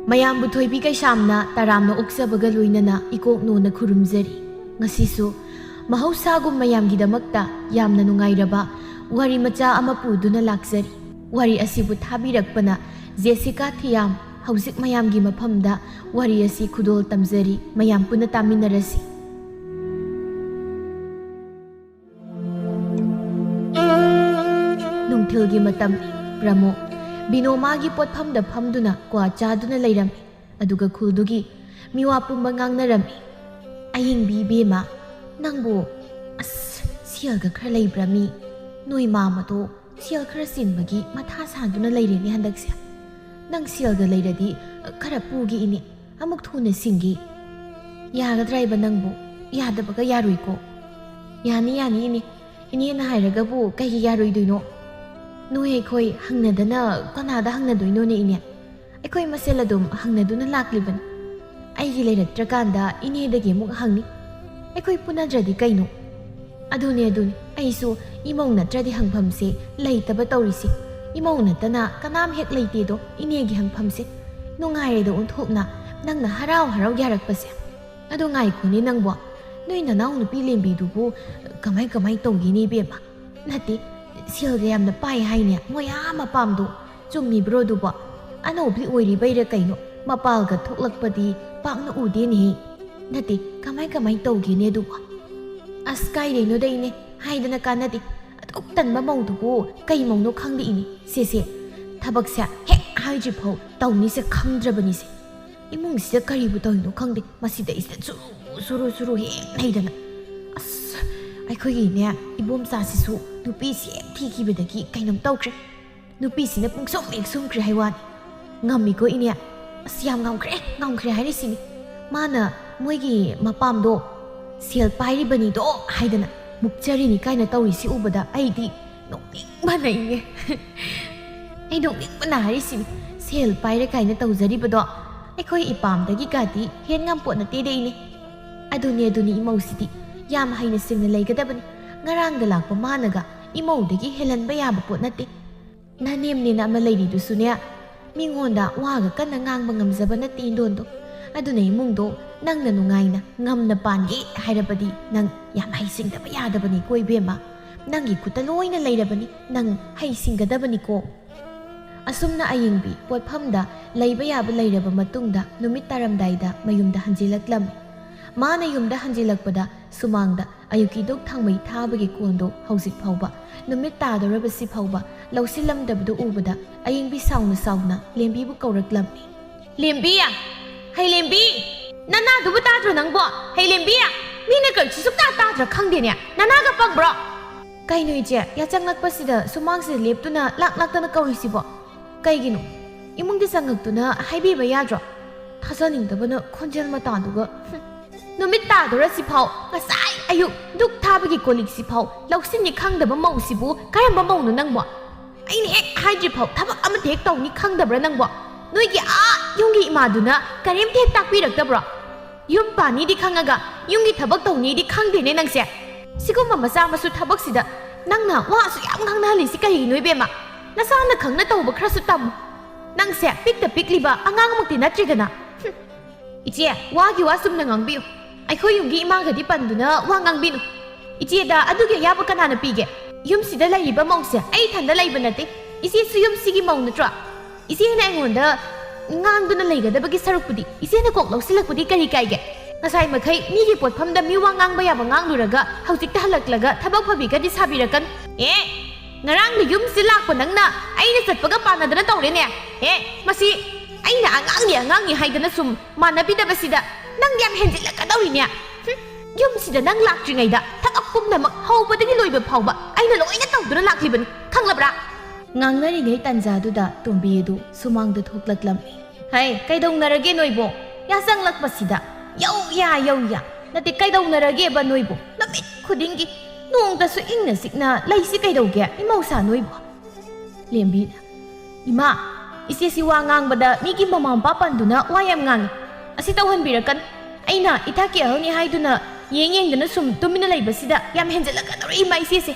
ꯃꯌꯥꯝꯕꯨ ꯊꯣꯏꯕꯤ ꯀꯩꯁꯥꯝꯅ ꯇꯔꯥꯝꯅ ꯑꯣꯛꯆꯕꯒ ꯂꯣꯏꯅꯅ ꯏꯀꯣꯛꯅꯣꯅ ꯈꯨꯔꯨꯝꯖꯔꯤ꯫ ꯉꯁꯤꯁꯨ ꯃꯍꯧꯁꯥꯒꯨꯝ ꯃꯌꯥꯝꯒꯤꯗꯃꯛꯇ ꯌꯥꯝꯅ ꯅꯨꯡꯉꯥꯏꯔꯕ ꯋꯥꯔꯤ ꯃꯆꯥ ꯑꯃ ꯄꯨꯗꯨꯅ ꯂꯥꯛꯆꯔꯤ꯫ ꯋꯥꯔꯤ ꯑꯁꯤꯕꯨ ꯊꯥꯕꯤꯔꯛꯄꯅ ꯖꯦꯁꯤꯀꯥ ꯊꯤꯌꯥꯝ꯫ ꯍꯧꯖꯤꯛ ꯃꯌꯥꯝꯒꯤ ꯃꯐꯝꯗ ꯋꯥꯔꯤ ꯑꯁꯤ ꯈꯨꯗꯣꯜ ꯇꯝꯖꯔꯤ꯫ ꯃꯌꯥꯝ ꯄꯨꯟꯅ ꯇꯥꯃꯤꯟꯅꯔꯁꯤ꯫ ꯅꯨꯡꯊꯤꯜꯒꯤ ꯃꯇꯝ ꯄ꯭ꯔꯃꯣ ꯕꯤꯅꯣꯃꯥꯒꯤ ꯄꯣꯠꯐꯝꯗ ꯐꯝꯗꯨꯅ ꯀ꯭ꯋꯥ ꯆꯥꯗꯨꯅ ꯂꯩꯔꯝꯃꯤ꯫ ꯑꯗꯨꯒ ꯈꯨꯜꯗꯨꯒꯤ ꯃꯤꯋꯥ ꯄꯨꯝꯕ ꯉꯥꯡꯅꯔꯝꯃꯤ꯫ ꯑꯌꯤꯡꯕꯤ ꯏꯕꯦꯝꯃ, ꯅꯪꯕꯨ ꯁꯦꯜꯒ ꯈꯔ ꯂꯩꯕ꯭ꯔꯥ ꯃꯤ? ꯅꯣꯏ ꯃꯥꯃꯗꯣ ꯁꯦꯜ ꯈꯔ ꯆꯤꯟꯕꯒꯤ ꯃꯊꯥ ꯁꯥꯗꯨꯅ ꯂꯩꯔꯦꯅꯦ ꯍꯟꯗꯛꯁꯦ꯫ ꯅꯪ ꯁꯦꯜꯒ ꯂꯩꯔꯗꯤ ꯈꯔ ꯄꯨꯒꯦ ꯏꯅꯦ, ꯑꯃꯨꯛ ꯊꯨꯅ ꯁꯤꯡꯒꯦ꯫ ꯌꯥꯒꯗ꯭ꯔꯥ ꯏꯕ ꯅꯪꯕꯨ? ꯌꯥꯗꯕꯒ ꯌꯥꯔꯣꯏꯀꯣ? ꯌꯥꯅꯤ ꯌꯥꯅꯤ ꯏꯅꯦ, ꯏꯅꯦꯅ ꯍꯥꯏꯔꯒꯕꯨ ꯀꯩꯒꯤ ꯌꯥꯔꯣꯏꯗꯣꯏꯅꯣ? ꯅꯣꯏ ꯑꯩꯈꯣꯏ ꯍꯪꯅꯗꯅ ꯀꯅꯥꯗ ꯍꯪꯅꯗꯣꯏꯅꯣꯅꯦ ꯏꯅꯦ? ꯑꯩꯈꯣꯏ ꯃꯁꯦꯜ ꯑꯗꯨꯝ ꯍꯪꯅꯗꯨꯅ ꯂꯥꯛꯂꯤꯕꯅꯤ꯫ ꯑꯩꯒꯤ ꯂꯩꯔꯛꯇ꯭ꯔꯀꯥꯟꯗ ꯏꯅꯦꯗꯒꯤ ꯑꯃꯨꯛ ꯍꯪꯅꯤ꯫ ꯑꯩꯈꯣꯏ ꯄꯨꯅꯗ꯭ꯔꯗꯤ ꯀꯩꯅꯣ? ꯑꯗꯨꯅꯦ ꯑꯩꯁꯨ ꯏꯃꯧ ꯅꯠꯇ꯭ꯔꯗꯤ ꯍꯪꯐꯝꯁꯦ ꯂꯩꯇꯕ ꯇꯧꯔꯤꯁꯤ꯫ ꯏꯃꯧ ꯅꯠꯇꯅ ꯀꯅꯥꯝ ꯍꯦꯛ ꯂꯩꯇꯦꯗꯣ ꯏꯅꯦꯒꯤ ꯍꯪꯐꯝꯁꯦ꯫ ꯅꯨꯡꯉꯥꯏꯔꯦꯗ ꯑꯣꯟꯊꯣꯛꯅ ꯅꯪꯅ ꯍꯔꯥꯎ ꯍꯔꯥꯎ ꯌꯥꯔꯛꯄꯁꯦ꯫ ꯑꯗꯣ ꯉꯥꯏꯈꯣꯅꯦ ꯅꯪꯕꯣ, ꯅꯣꯏ ꯅꯅꯥꯎ ꯅꯨꯄꯤ ꯂꯦꯝꯕꯤꯗꯨꯕꯨ ꯀꯃꯥꯏ ꯇꯧꯒꯦꯅꯦ ꯏꯕꯦꯝꯃ? ꯅꯠꯇꯦ, ꯁꯦꯜꯒ ꯌꯥꯝꯅ ꯄꯥꯏ ꯍꯥꯏꯅꯦ ꯃꯣꯏ ꯃꯄꯥꯝꯗꯣ꯫ ꯆꯨꯝꯃꯤꯕ꯭ꯔꯣ ꯑꯗꯨꯕꯣ? ꯑꯅꯧꯕꯤ ꯑꯣꯏꯔꯤꯕꯩꯔ ꯀꯩꯅꯣ ꯃꯄꯥꯜꯒ ꯊꯣꯛꯂꯛꯄꯗꯤ ꯄꯥꯛꯅ ꯎꯗꯦꯅꯦꯍꯦ꯫ ꯅꯠꯇꯦ, ꯀꯃꯥꯏ ꯇꯧꯒꯦꯅꯦ ꯑꯗꯨꯕꯣ? ꯑꯁ ꯀꯥꯏꯗꯩꯅꯣꯗ ꯏꯅꯦ, ꯍꯥꯏꯗꯅ ꯀꯥꯟꯅꯗꯦ꯫ ꯑꯗꯨꯛ ꯇꯟꯕ ꯃꯧꯗꯨꯕꯨ ꯀꯩ ꯃꯧꯅꯣ ꯈꯪꯗꯦ ꯏꯅꯦ꯫ ꯁꯦ ꯊꯕꯛꯁꯦ ꯍꯦꯛ ꯍꯥꯏꯗ꯭ꯔꯤꯐꯥꯎ ꯇꯧꯅꯤꯁꯦ ꯈꯪꯗ꯭ꯔꯕꯅꯤꯁꯦ꯫ ꯏꯃꯨꯡꯁꯤꯗ ꯀꯔꯤꯕꯨ ꯇꯧꯔꯤꯅꯣ ꯈꯪꯗꯦ, ꯃꯁꯤꯗꯩꯁꯤꯗ ꯁꯨꯔꯨ ꯍꯦꯛ ꯂꯩꯗꯅ꯫ ꯑꯁ ꯑꯩꯈꯣꯏꯒꯤꯅꯦ ꯏꯕꯣꯝꯆꯥꯁꯤꯁꯨ ꯅꯨꯄꯤꯁꯤ ꯍꯦꯛ ꯊꯤꯈꯤꯕꯗꯒꯤ ꯀꯩꯅꯣꯝ ꯇꯧꯈ꯭ꯔꯦ꯫ ꯅꯨꯄꯤꯁꯤꯅ ꯄꯨꯡꯁꯨꯝ ꯍꯦꯛ ꯁꯨꯝꯈ꯭ꯔꯦ ꯍꯥꯏ ꯋꯥꯅꯤ꯫ ꯉꯝꯃꯤꯀꯣ ꯏꯅꯦ? ꯑꯁ ꯌꯥꯝ ꯉꯝꯈ꯭ꯔꯦ ꯍꯥꯏꯔꯤꯁꯤꯅꯤ꯫ ꯃꯥꯅ ꯃꯣꯏꯒꯤ ꯃꯄꯥꯝꯗꯣ ꯁꯦꯜ ꯄꯥꯏꯔꯤꯕꯅꯤꯗꯣ ꯍꯥꯏꯗꯅ ꯃꯨꯛꯆꯔꯤꯅꯤ ꯀꯥꯏꯅ ꯇꯧꯔꯤꯁꯤ ꯎꯕꯗ ꯑꯩꯗꯤ ꯅꯣꯛꯅꯤꯡꯕꯅ ꯏꯅꯦ꯫ ꯑꯩ ꯅꯣꯛꯅꯤꯡꯕꯅ ꯍꯥꯏꯔꯤꯁꯤꯅꯤ꯫ ꯁꯦꯜ ꯄꯥꯏꯔꯦ ꯀꯥꯏꯅ ꯇꯧꯖꯔꯤꯕꯗꯣ ꯑꯩꯈꯣꯏ ꯏꯄꯥꯝꯗꯒꯤ ꯒꯥꯗꯤ ꯍꯦꯟ ꯉꯝꯄꯣꯠ ꯅꯠꯇꯦꯗ ꯏꯅꯦ꯫ ꯑꯗꯨꯅꯤ ꯏꯃꯧꯁꯤꯗꯤ ꯌꯥꯝ ꯍꯩꯅ ꯁꯤꯡꯅ ꯂꯩꯒꯗꯕꯅꯤ꯫ ꯉꯔꯥꯡꯗ ꯂꯥꯛꯄ ꯃꯥꯅꯒ ꯏꯃꯧꯗꯒꯤ ꯍꯦꯜꯍꯟꯕ ꯌꯥꯕ ꯄꯣꯠ ꯅꯠꯇꯦ꯫ ꯅꯅꯦꯝꯅꯦꯅ ꯑꯃ ꯂꯩꯔꯤꯗꯨꯁꯨꯅꯦ, ꯃꯤꯉꯣꯟꯗ ꯋꯥꯒ ꯀꯟꯅ ꯉꯥꯡꯕ ꯉꯝꯖꯕ ꯅꯠꯇꯦ ꯏꯟꯗꯣꯟꯗꯣ꯫ ꯑꯗꯨꯅ ꯏꯃꯨꯡꯗꯣ ꯅꯪꯅ ꯅꯨꯡꯉꯥꯏꯅ ꯉꯝꯅ ꯄꯥꯟꯒꯦ ꯍꯥꯏꯔꯕꯗꯤ ꯅꯪ ꯌꯥꯝ ꯍꯩꯁꯤꯡꯗꯕ ꯌꯥꯗꯕꯅꯤꯀꯣ ꯏꯕꯦꯝꯃ꯫ ꯅꯪꯒꯤ ꯈꯨꯠꯇ ꯂꯣꯏꯅ ꯂꯩꯔꯕꯅꯤ, ꯅꯪ ꯍꯩꯁꯤꯡꯒꯗꯕꯅꯤꯀꯣ꯫ ꯑꯁꯨꯝꯅ ꯑꯌꯤꯡꯕꯤ ꯄꯣꯠꯐꯝꯗ ꯂꯩꯕ ꯌꯥꯕ ꯂꯩꯔꯕ ꯃꯇꯨꯡꯗ ꯅꯨꯃꯤꯠ ꯇꯥꯔꯝꯗꯥꯏꯗ ꯃꯌꯨꯝꯗ ꯍꯟꯖꯤꯜꯂꯛꯂꯝꯃꯤ꯫ ꯃꯥꯅ ꯌꯨꯝꯗ ꯍꯟꯖꯤꯜꯂꯛꯄꯗ ꯁꯨꯃꯥꯡꯗ ꯑꯌꯨꯛꯀꯤ ꯙꯨꯛ ꯊꯥꯡꯃꯩ ꯊꯥꯕꯒꯤ ꯀꯣꯟꯗꯣ ꯍꯧꯖꯤꯛ ꯐꯥꯎꯕ ꯅꯨꯃꯤꯠ ꯇꯥꯗꯧꯔꯕꯁꯤ ꯐꯥꯎꯕ ꯂꯧꯁꯤꯜꯂꯝꯗꯕꯗꯨ ꯎꯕꯗ ꯑꯌꯤꯡꯕꯤ ꯁꯥꯎꯅ ꯂꯦꯝꯕꯤꯕꯨ ꯀꯧꯔꯛꯂꯝꯃꯤ꯫ ꯂꯦꯝꯕꯤ! ꯍꯩ ꯂꯦꯝꯕꯤ! ꯅꯅꯥꯗꯨꯕꯨ ꯇꯥꯗ꯭ꯔꯣ ꯅꯪꯕꯣ? ꯍꯩ ꯂꯦꯝꯕꯤ! ꯃꯤꯅ ꯀꯔꯤꯁꯨ ꯁꯨꯛꯇꯥ ꯇꯥꯗ꯭ꯔꯥ ꯈꯪꯗꯦꯅꯦ, ꯅꯅꯥꯒ ꯄꯪꯕ꯭ꯔꯣ? ꯀꯩꯅꯣ ꯏꯆꯦ, ꯌꯥꯆꯪꯂꯛꯄꯁꯤꯗ ꯁꯨꯃꯥꯡꯁꯤꯗ ꯂꯦꯞꯇꯨꯅ ꯂꯥꯛꯇꯅ ꯀꯧꯔꯤꯁꯤꯕꯣ? ꯀꯩꯒꯤꯅꯣ? ꯏꯃꯨꯡꯗ ꯆꯪꯉꯛꯇꯨꯅ ꯍꯥꯏꯕꯤꯕ ꯌꯥꯗ꯭ꯔꯣ? ꯊꯥꯖꯅꯤꯡꯗꯕꯅ ꯈꯣꯟꯖꯦꯜ ꯃꯇꯥꯗꯨꯒ꯫ ꯅꯨꯃꯤꯠ ꯇꯥꯗꯧꯔꯁꯤꯐꯥꯎ ꯉꯁꯥꯏ ꯑꯌꯨꯛ ꯙꯨꯛ ꯊꯥꯕꯒꯤ ꯀꯣꯂꯤꯛꯁꯤꯐꯥꯎ ꯂꯧꯁꯤꯟꯅꯤ ꯈꯪꯗꯕ ꯃꯧꯁꯤꯕꯨ ꯀꯔꯝꯕ ꯃꯧꯅꯣ ꯅꯪꯕꯣ? ꯑꯩꯅ ꯍꯦꯛ ꯍꯥꯏꯗ꯭ꯔꯤꯐꯥꯎ ꯊꯕꯛ ꯑꯃꯠꯇ ꯍꯦꯛ ꯇꯧꯅꯤ ꯈꯪꯗꯕ꯭ꯔꯥ ꯅꯪꯕꯣ? ꯅꯣꯏꯒꯤ ꯌꯨꯝꯒꯤ ꯏꯃꯥꯗꯨꯅ ꯀꯔꯤꯝꯇ ꯍꯦꯛ ꯇꯥꯛꯄꯤꯔꯛꯇꯕ꯭ꯔꯣ? ꯌꯨꯝ ꯄꯥꯅꯤꯗꯤ ꯈꯪꯉꯒ ꯌꯨꯝꯒꯤ ꯊꯕꯛ ꯇꯧꯅꯤꯗꯤ ꯈꯪꯗꯦꯅꯦ ꯅꯪꯁꯦ꯫ ꯁꯤꯒꯨꯝꯕ ꯃꯆꯥ ꯃꯁꯨ ꯊꯕꯛꯁꯤꯗ ꯅꯪꯅ ꯋꯥꯁꯨ ꯌꯥꯝ ꯉꯥꯡꯅꯍꯜꯂꯤꯁꯤ ꯀꯔꯤꯒꯤꯅꯣ ꯏꯕꯦꯝꯃ? ꯅꯁꯥꯅ ꯈꯪꯅ ꯇꯧꯕ ꯈꯔꯁꯨ ꯇꯝꯃꯨ꯫ ꯅꯪꯁꯦ ꯄꯤꯛꯇ ꯄꯤꯛꯂꯤꯕ ꯑꯉꯥꯡꯃꯛꯇꯤ ꯅꯠꯇ꯭ꯔꯤꯗꯅ꯫ ꯏꯆꯦ, ꯋꯥꯒꯤ ꯋꯥ ꯆꯨꯝꯅ ꯉꯥꯡꯕꯤꯌꯨ꯫ ꯑꯩꯈꯣꯏ ꯌꯨꯝꯒꯤ ꯏꯃꯥꯒꯗꯤ ꯄꯟꯗꯨꯅ ꯋꯥ ꯉꯥꯡꯕꯤꯅꯨ꯫ ꯏꯆꯦꯗ ꯑꯗꯨꯒꯤ ꯑꯌꯥꯕ ꯀꯅꯥꯅ ꯄꯤꯒꯦ? ꯌꯨꯝꯁꯤꯗ ꯂꯩꯔꯤꯕ ꯃꯧꯁꯦ ꯑꯩ ꯏꯊꯟꯗ ꯂꯩꯕ ꯅꯠꯇꯦ꯫ ꯏꯆꯦꯁꯨ ꯌꯨꯝꯁꯤꯒꯤ ꯃꯧ ꯅꯠꯇ꯭ꯔꯣ? ꯏꯆꯦꯅ ꯑꯩꯉꯣꯟꯗ ꯉꯥꯡꯗꯨꯅ ꯂꯩꯒꯗꯕꯒꯤ ꯁꯔꯨꯛꯄꯨꯗꯤ ꯏꯆꯦꯅ ꯀꯣꯛ ꯂꯧꯁꯤꯜꯂꯛꯄꯗꯤ ꯀꯔꯤ ꯀꯥꯏꯒꯦ? ꯉꯁꯥꯏ ꯃꯈꯩ ꯃꯤꯒꯤ ꯄꯣꯠꯐꯝꯗ ꯃꯤ ꯋꯥ ꯉꯥꯡꯕ ꯌꯥꯕ ꯉꯥꯡꯂꯨꯔꯒ ꯍꯧꯖꯤꯛꯇ ꯍꯜꯂꯛꯂꯒ ꯊꯕꯛ ꯐꯕꯤꯒꯗꯤ ꯁꯥꯕꯤꯔꯛꯀꯅꯨ꯫ ꯉꯔꯥꯡꯗ ꯌꯨꯝꯁꯤ ꯂꯥꯛꯄ ꯅꯪꯅ ꯑꯩꯅ ꯆꯠꯄꯒ ꯄꯥꯟꯅꯗꯅ ꯇꯧꯔꯦꯅꯦ꯫ ꯃꯁꯤ ꯑꯩꯅ ꯑꯉꯥꯡꯅꯤ ꯍꯥꯏꯗꯅ ꯁꯨꯝ ꯃꯥꯟꯅꯕꯤꯗꯕꯁꯤꯗ ꯅꯪ ꯌꯥꯝ ꯍꯦꯟꯖꯤꯜꯂꯛꯀꯗꯧꯔꯤꯅꯦ꯫ ꯌꯨꯝꯁꯤꯗ ꯅꯪ ꯂꯥꯛꯇ꯭ꯔꯤꯉꯩꯗ ꯊꯕꯛ ꯄꯨꯝꯅꯃꯛ ꯍꯧꯕꯗꯒꯤ ꯂꯣꯏꯕ ꯐꯥꯎꯕ ꯑꯩꯅ ꯂꯣꯏꯅ ꯇꯧꯗꯨꯅ ꯂꯥꯛꯂꯤꯕꯅꯤ, ꯈꯪꯂꯕ꯭ꯔꯥ? ꯉꯥꯡꯅꯔꯤꯉꯩ ꯇꯟꯖꯥꯗꯨꯗ ꯇꯣꯝꯕꯤ ꯑꯗꯨ ꯁꯨꯃꯥꯡꯗ ꯊꯣꯛꯂꯛꯂꯝꯃꯤ꯫ ꯍꯩ, ꯀꯩꯗꯧꯅꯔꯒꯦ ꯅꯣꯏꯕꯣ? ꯌꯥꯆꯪꯂꯛꯄꯁꯤꯗ ꯌꯧ ꯌꯥ ꯅꯠꯇꯦ, ꯀꯩꯗꯧꯅꯔꯒꯦꯕ ꯅꯣꯏꯕꯣ? ꯅꯨꯃꯤꯠ ꯈꯨꯗꯤꯡꯒꯤ ꯅꯣꯡꯇꯁꯨ ꯏꯪꯅ ꯆꯤꯛꯅ ꯂꯩꯁꯤ ꯀꯩꯗꯧꯒꯦ ꯏꯃꯧꯁꯥ ꯅꯣꯏꯕꯣ? ꯂꯦꯝꯕꯤꯅ, ꯏꯃꯥ, ꯏꯆꯦꯁꯤ ꯋꯥ ꯉꯥꯡꯕꯗ ꯃꯤꯒꯤ ꯃꯃꯥ ꯃꯄꯥ ꯄꯟꯗꯨꯅ ꯋꯥ ꯌꯥꯝ ꯉꯥꯡꯉꯤ꯫ ꯑꯁꯤ ꯇꯧꯍꯟꯕꯤꯔꯛꯀꯅꯨ꯫ ꯑꯩꯅ ꯏꯊꯛꯀꯤ ꯑꯍꯜꯅꯤ ꯍꯥꯏꯗꯨꯅ yengdana sum tumina leibasida yam henjalakadori ima isese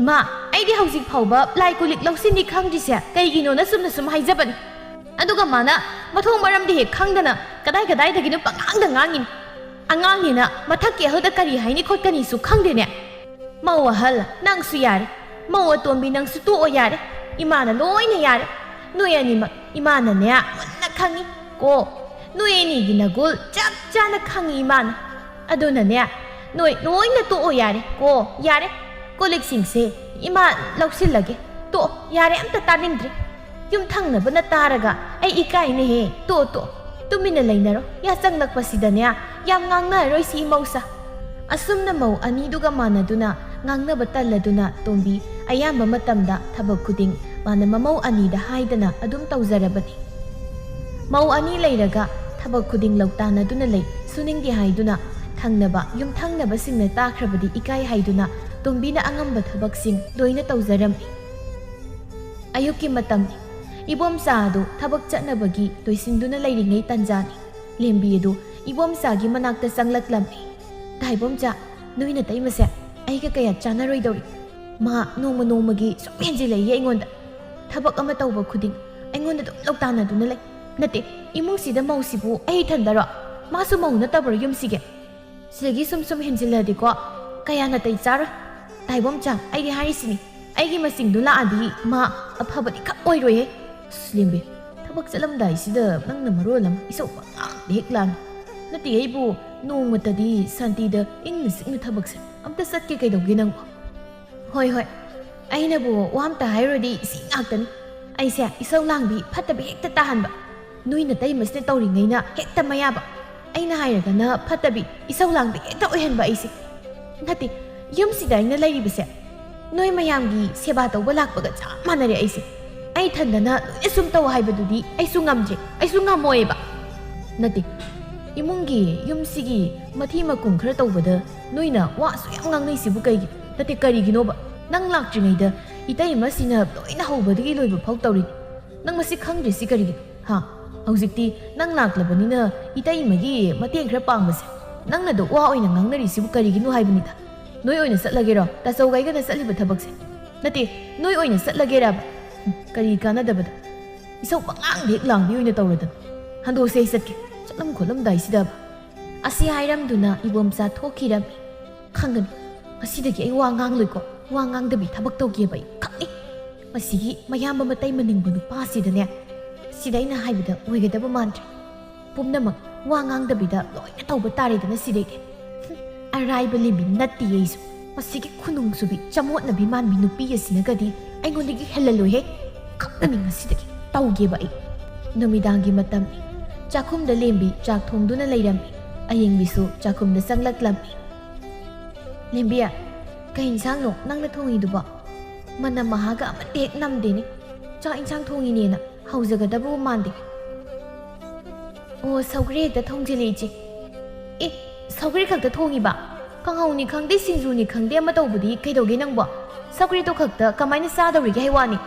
ima aidi hauzik phauba lai kulik lausini khangdise kaigino na sum haijabani aduga mana mathong maramdi he khangdana kadai kadai dagino pangangda ngangin angangina mathakki hoda kari haini khotkani su khangdene mawa hal nang su yare mawa tombi nang su to yare imana loina yare noyani ma imana ne munna khangi ko noyani ginagul chap chana khangi imana aduna ne noi loina to yare ko yare kolik singse ima lausilage to yare amta tanindri yum thangna bana taraga ai ikai ne he to tumina leinaro ya changlak pasidane yam ngangna roi si mausa asumna mau ani duga manaduna ngangna bataladuna tombi ayamba matamda thabak khuding mana mamau ani da haidana adum tawjarabani mau ani leiraga thabak khuding lautana duna lei suningdi haiduna thangnaba yum thangnaba singna takhrabadi ikai haiduna tombina angamba thabak sing loina tawjarami ayuki matam ibom saadu thabak chatnabagi toisinduna leiringai tanjani lembi edu ibom sagi manakta sanglaklammi daibomcha noina taimase aiga kaya chanaroi dori ma nongmagi somhenji lei aingonda thabak ama tawba khuding aingonda dum lautana duna lei nate imung sida mausibu ai thandaro masu mau na tabro yumsige sigi sum henjiladi ko kaya na tai char daibomcha ai harisini aigi masing dula adi ma aphabadi ka oiroi he slimbe thabak chalamdai sida nangna marolam isau pa deklan nati aibu nongmatadi santida ingna sikna thabakse amta satke kaidogi nang hoi aina bu wamta hairodi singaktani aise isau langbi phatabi hekta tahanba nuina tai masne tawringaina hekta mayaba aina hairaga na phatabi isau langbi hekta oihanba aise nati yumsida aina lairibase noi mayamgi seba tawba lakpaga cha manare aise ai thandana isum taw haibadudi aisu ngamje aisu ngamoyeba nati imungi yumsigi mathi makum khara tawbada noina wa su yam ngangnai sibu kaigi nati kariginoba nang lakjingaida itai masina loina hobadagi loiba phau tawri nang masi khangje si karigi ha haujikti nang laklabanina itai magi mateng khara pangbase nangna do wa oina ngangnari sibu karigino haibunida noi oina satlagero tasau gaiga na satliba thabakse nati noi oina satlagera kari kanadabada isau pangang dek langbi oina tawradan hando sei satke chalam kholam dai sidaba asi hairamduna ibomsa thokirami khangani asidagi ai wangang loiko wangang dabi thabak tawge bai khani masigi mayamba matai maningbu nupa sidane sidaina haibida oigadaba mantre pumnamak wangang dabida loina tawba taridana sidege araiba limbi natti yesu masigi khunung subi chamot nabi manbi nupi asinagadi aingondigi helalo he khapnani ngasidagi tawge bai numidangi matam chakhumda lembi chak thongduna leirami ayengbisu chakhumda sanglaklammi lembiya kai insang no nangna thongi duba mana mahaga amatek namdeni cha insang thongi ne na haujagadabu mande o saugre da thongjeli ji e saugre khakta thongi ba kanghauni khangde sinjuni khangde ama tawbudi kaidoge nangba saugre to khakta kamaina sadawri ge haiwani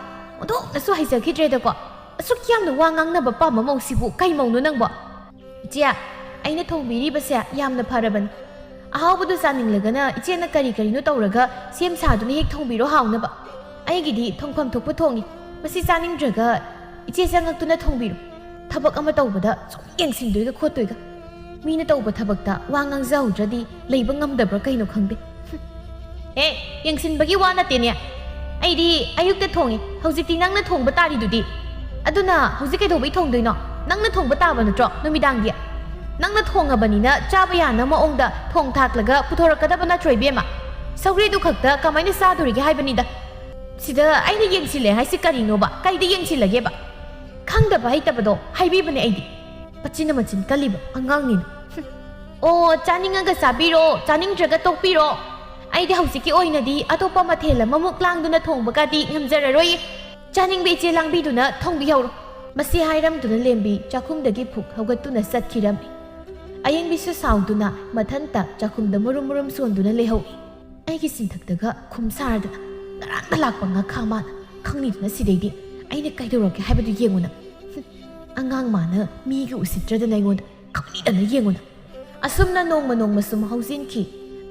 odo nasu haisa khidre da ko asuk yamna wangang na ba pa mamau sibu kai mauno nangba ichia aina thongbiri base yamna pharaban ahawbudu saninglagana ichena kari no tawraga sem saduna hek thongbiro hauna ba aigidi thongpham thokpa thongi masi saningdraga iche sangaktuna thongbiro thabak ama tawbada yengsindoiga khotoiga mina tawba thabakta wangang zawdradi leiba ngamdabra kaino khangde he yengsinbagi wana tene aidi ayukta thongi haujikti nangna thongba tari dudi aduna haujik kai thobai thongdoino nangna thongba taba natro numidangi nangna thongabanina chaba yana maongda thong thaklaga puthorakadabana choibema saugre du khakta kamaina sadurige haibanida sida aina yengsile haisi karino ba kaida yengsilage ba khangda ba haitabado haibibane aidi pachina machin kaliba angangni o chaningaga sabiro chaningdraga tokpiro aidi hausiki oinadi atopa mathela mamuk langduna thongbagadi ngamjararoi chaning beche langbiduna thongbi hauro masi hairamduna lembi chakhumdagi phuk haugatuna satkirami ayengbisu sauduna mathanta chakhumda murum sonduna lehoi aigi sinthakdaga khumsardana ngarangda lakpa nga khamana khangniduna sideidi aina kaidoroke haibadu yenguna angang mana miga usitradana aingonda khangnidana yenguna ꯑꯁꯨꯝꯅ ꯅꯣꯡꯃ ꯁꯨꯝ ꯍꯧꯖꯤꯟꯈꯤ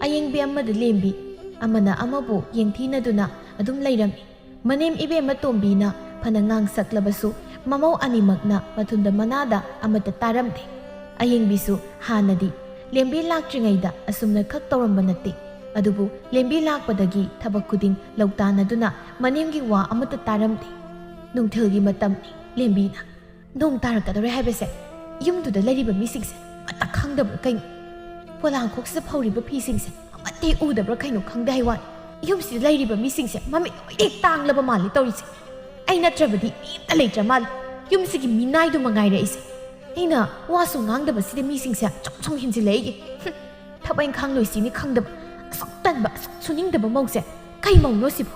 ꯑꯌꯦꯡꯕꯤ ꯑꯃꯗ ꯂꯦꯝꯕꯤ ꯑꯃꯅ ꯑꯃꯕꯨ ꯌꯦꯡꯊꯤꯅꯗꯨꯅ ꯑꯗꯨꯝ ꯂꯩꯔꯝꯃꯤ ꯃꯅꯦꯝ ꯏꯕꯦꯝꯃ ꯇꯣꯝꯕꯤꯅ ꯐꯅ ꯉꯥꯡꯁꯛꯂꯕꯁꯨ ꯃꯃꯧ ꯑꯅꯤꯃꯛꯅ ꯃꯊꯨꯟꯗ ꯃꯅꯥꯗ ꯑꯃꯠꯇ ꯇꯥꯔꯝꯗꯦ ꯑꯌꯦꯡꯕꯤꯁꯨ ꯍꯥꯟꯅꯗꯤ ꯂꯦꯝꯕꯤ ꯂꯥꯛꯇ꯭ꯔꯤꯉꯩꯗ ꯑꯁꯨꯝꯅ ꯈꯛ ꯇꯧꯔꯝꯕ ꯅꯠꯇꯦ ꯑꯗꯨꯕꯨ ꯂꯦꯝꯕꯤ ꯂꯥꯛꯄꯗꯒꯤ ꯊꯕꯛ ꯈꯨꯗꯤꯡ ꯂꯧꯇꯥꯟꯅꯗꯨꯅ ꯃꯅꯦꯝꯒꯤ ꯋꯥ ꯑꯃꯠꯇ ꯇꯥꯔꯝꯗꯦ ꯅꯨꯡꯊꯤꯜꯒꯤ ꯃꯇꯝꯅꯤ ꯂꯦꯝꯕꯤꯅ ꯅꯣꯡ ꯇꯥꯔꯛꯀꯗꯧꯔꯦ ꯍꯥꯏꯕꯁꯦ ꯌꯨꯝꯗꯨꯗ ꯂꯩꯔꯤꯕ ꯃꯤꯁꯤꯡꯁꯦ ꯑꯃꯠꯇ ꯈꯪꯗꯕ꯭ꯔꯥ ꯀꯩꯅꯣ ꯄꯣꯂꯥꯡꯈꯣꯛꯁꯤꯗ ꯐꯧꯔꯤꯕ ꯐꯤꯁꯤꯡꯁꯦ ꯑꯃꯠꯇ ꯎꯗꯕ꯭ꯔꯥ ꯀꯩꯅꯣ ꯈꯪꯗꯦ ꯍꯥꯏ ꯋꯥꯅꯤ ꯌꯨꯝꯁꯤꯗ ꯂꯩꯔꯤꯕ ꯃꯤꯁꯤꯡꯁꯦ ꯃꯃꯤꯠ ꯂꯣꯏꯅ ꯇꯥꯡꯂꯕ ꯃꯥꯜꯂꯤ ꯇꯧꯔꯤꯁꯦ ꯑꯩ ꯅꯠꯇ꯭ꯔꯕꯗꯤ ꯃꯤ ꯑꯃꯇ ꯂꯩꯇ꯭ꯔ ꯃꯥꯜꯂꯤ ꯌꯨꯝꯁꯤꯒꯤ ꯃꯤꯅꯥꯏꯗꯨ ꯃꯉꯥꯏꯔꯛꯏꯁꯦ ꯑꯩꯅ ꯋꯥꯁꯨ ꯉꯥꯡꯗꯕꯁꯤꯗ ꯃꯤꯁꯤꯡꯁꯦ ꯆꯣꯡ ꯍꯦꯟꯖꯤꯜꯂꯛꯏꯒꯦ ꯊꯕꯛ ꯏꯪꯈꯥꯡ ꯂꯣꯏꯁꯤꯅꯤ ꯈꯪꯗꯕ ꯑꯁꯨꯛ ꯇꯟꯕ ꯑꯁꯨꯛ ꯁꯨꯅꯤꯡꯗꯕ ꯃꯧꯁꯦ ꯀꯩ ꯃꯧꯅꯣ ꯁꯤꯕꯨ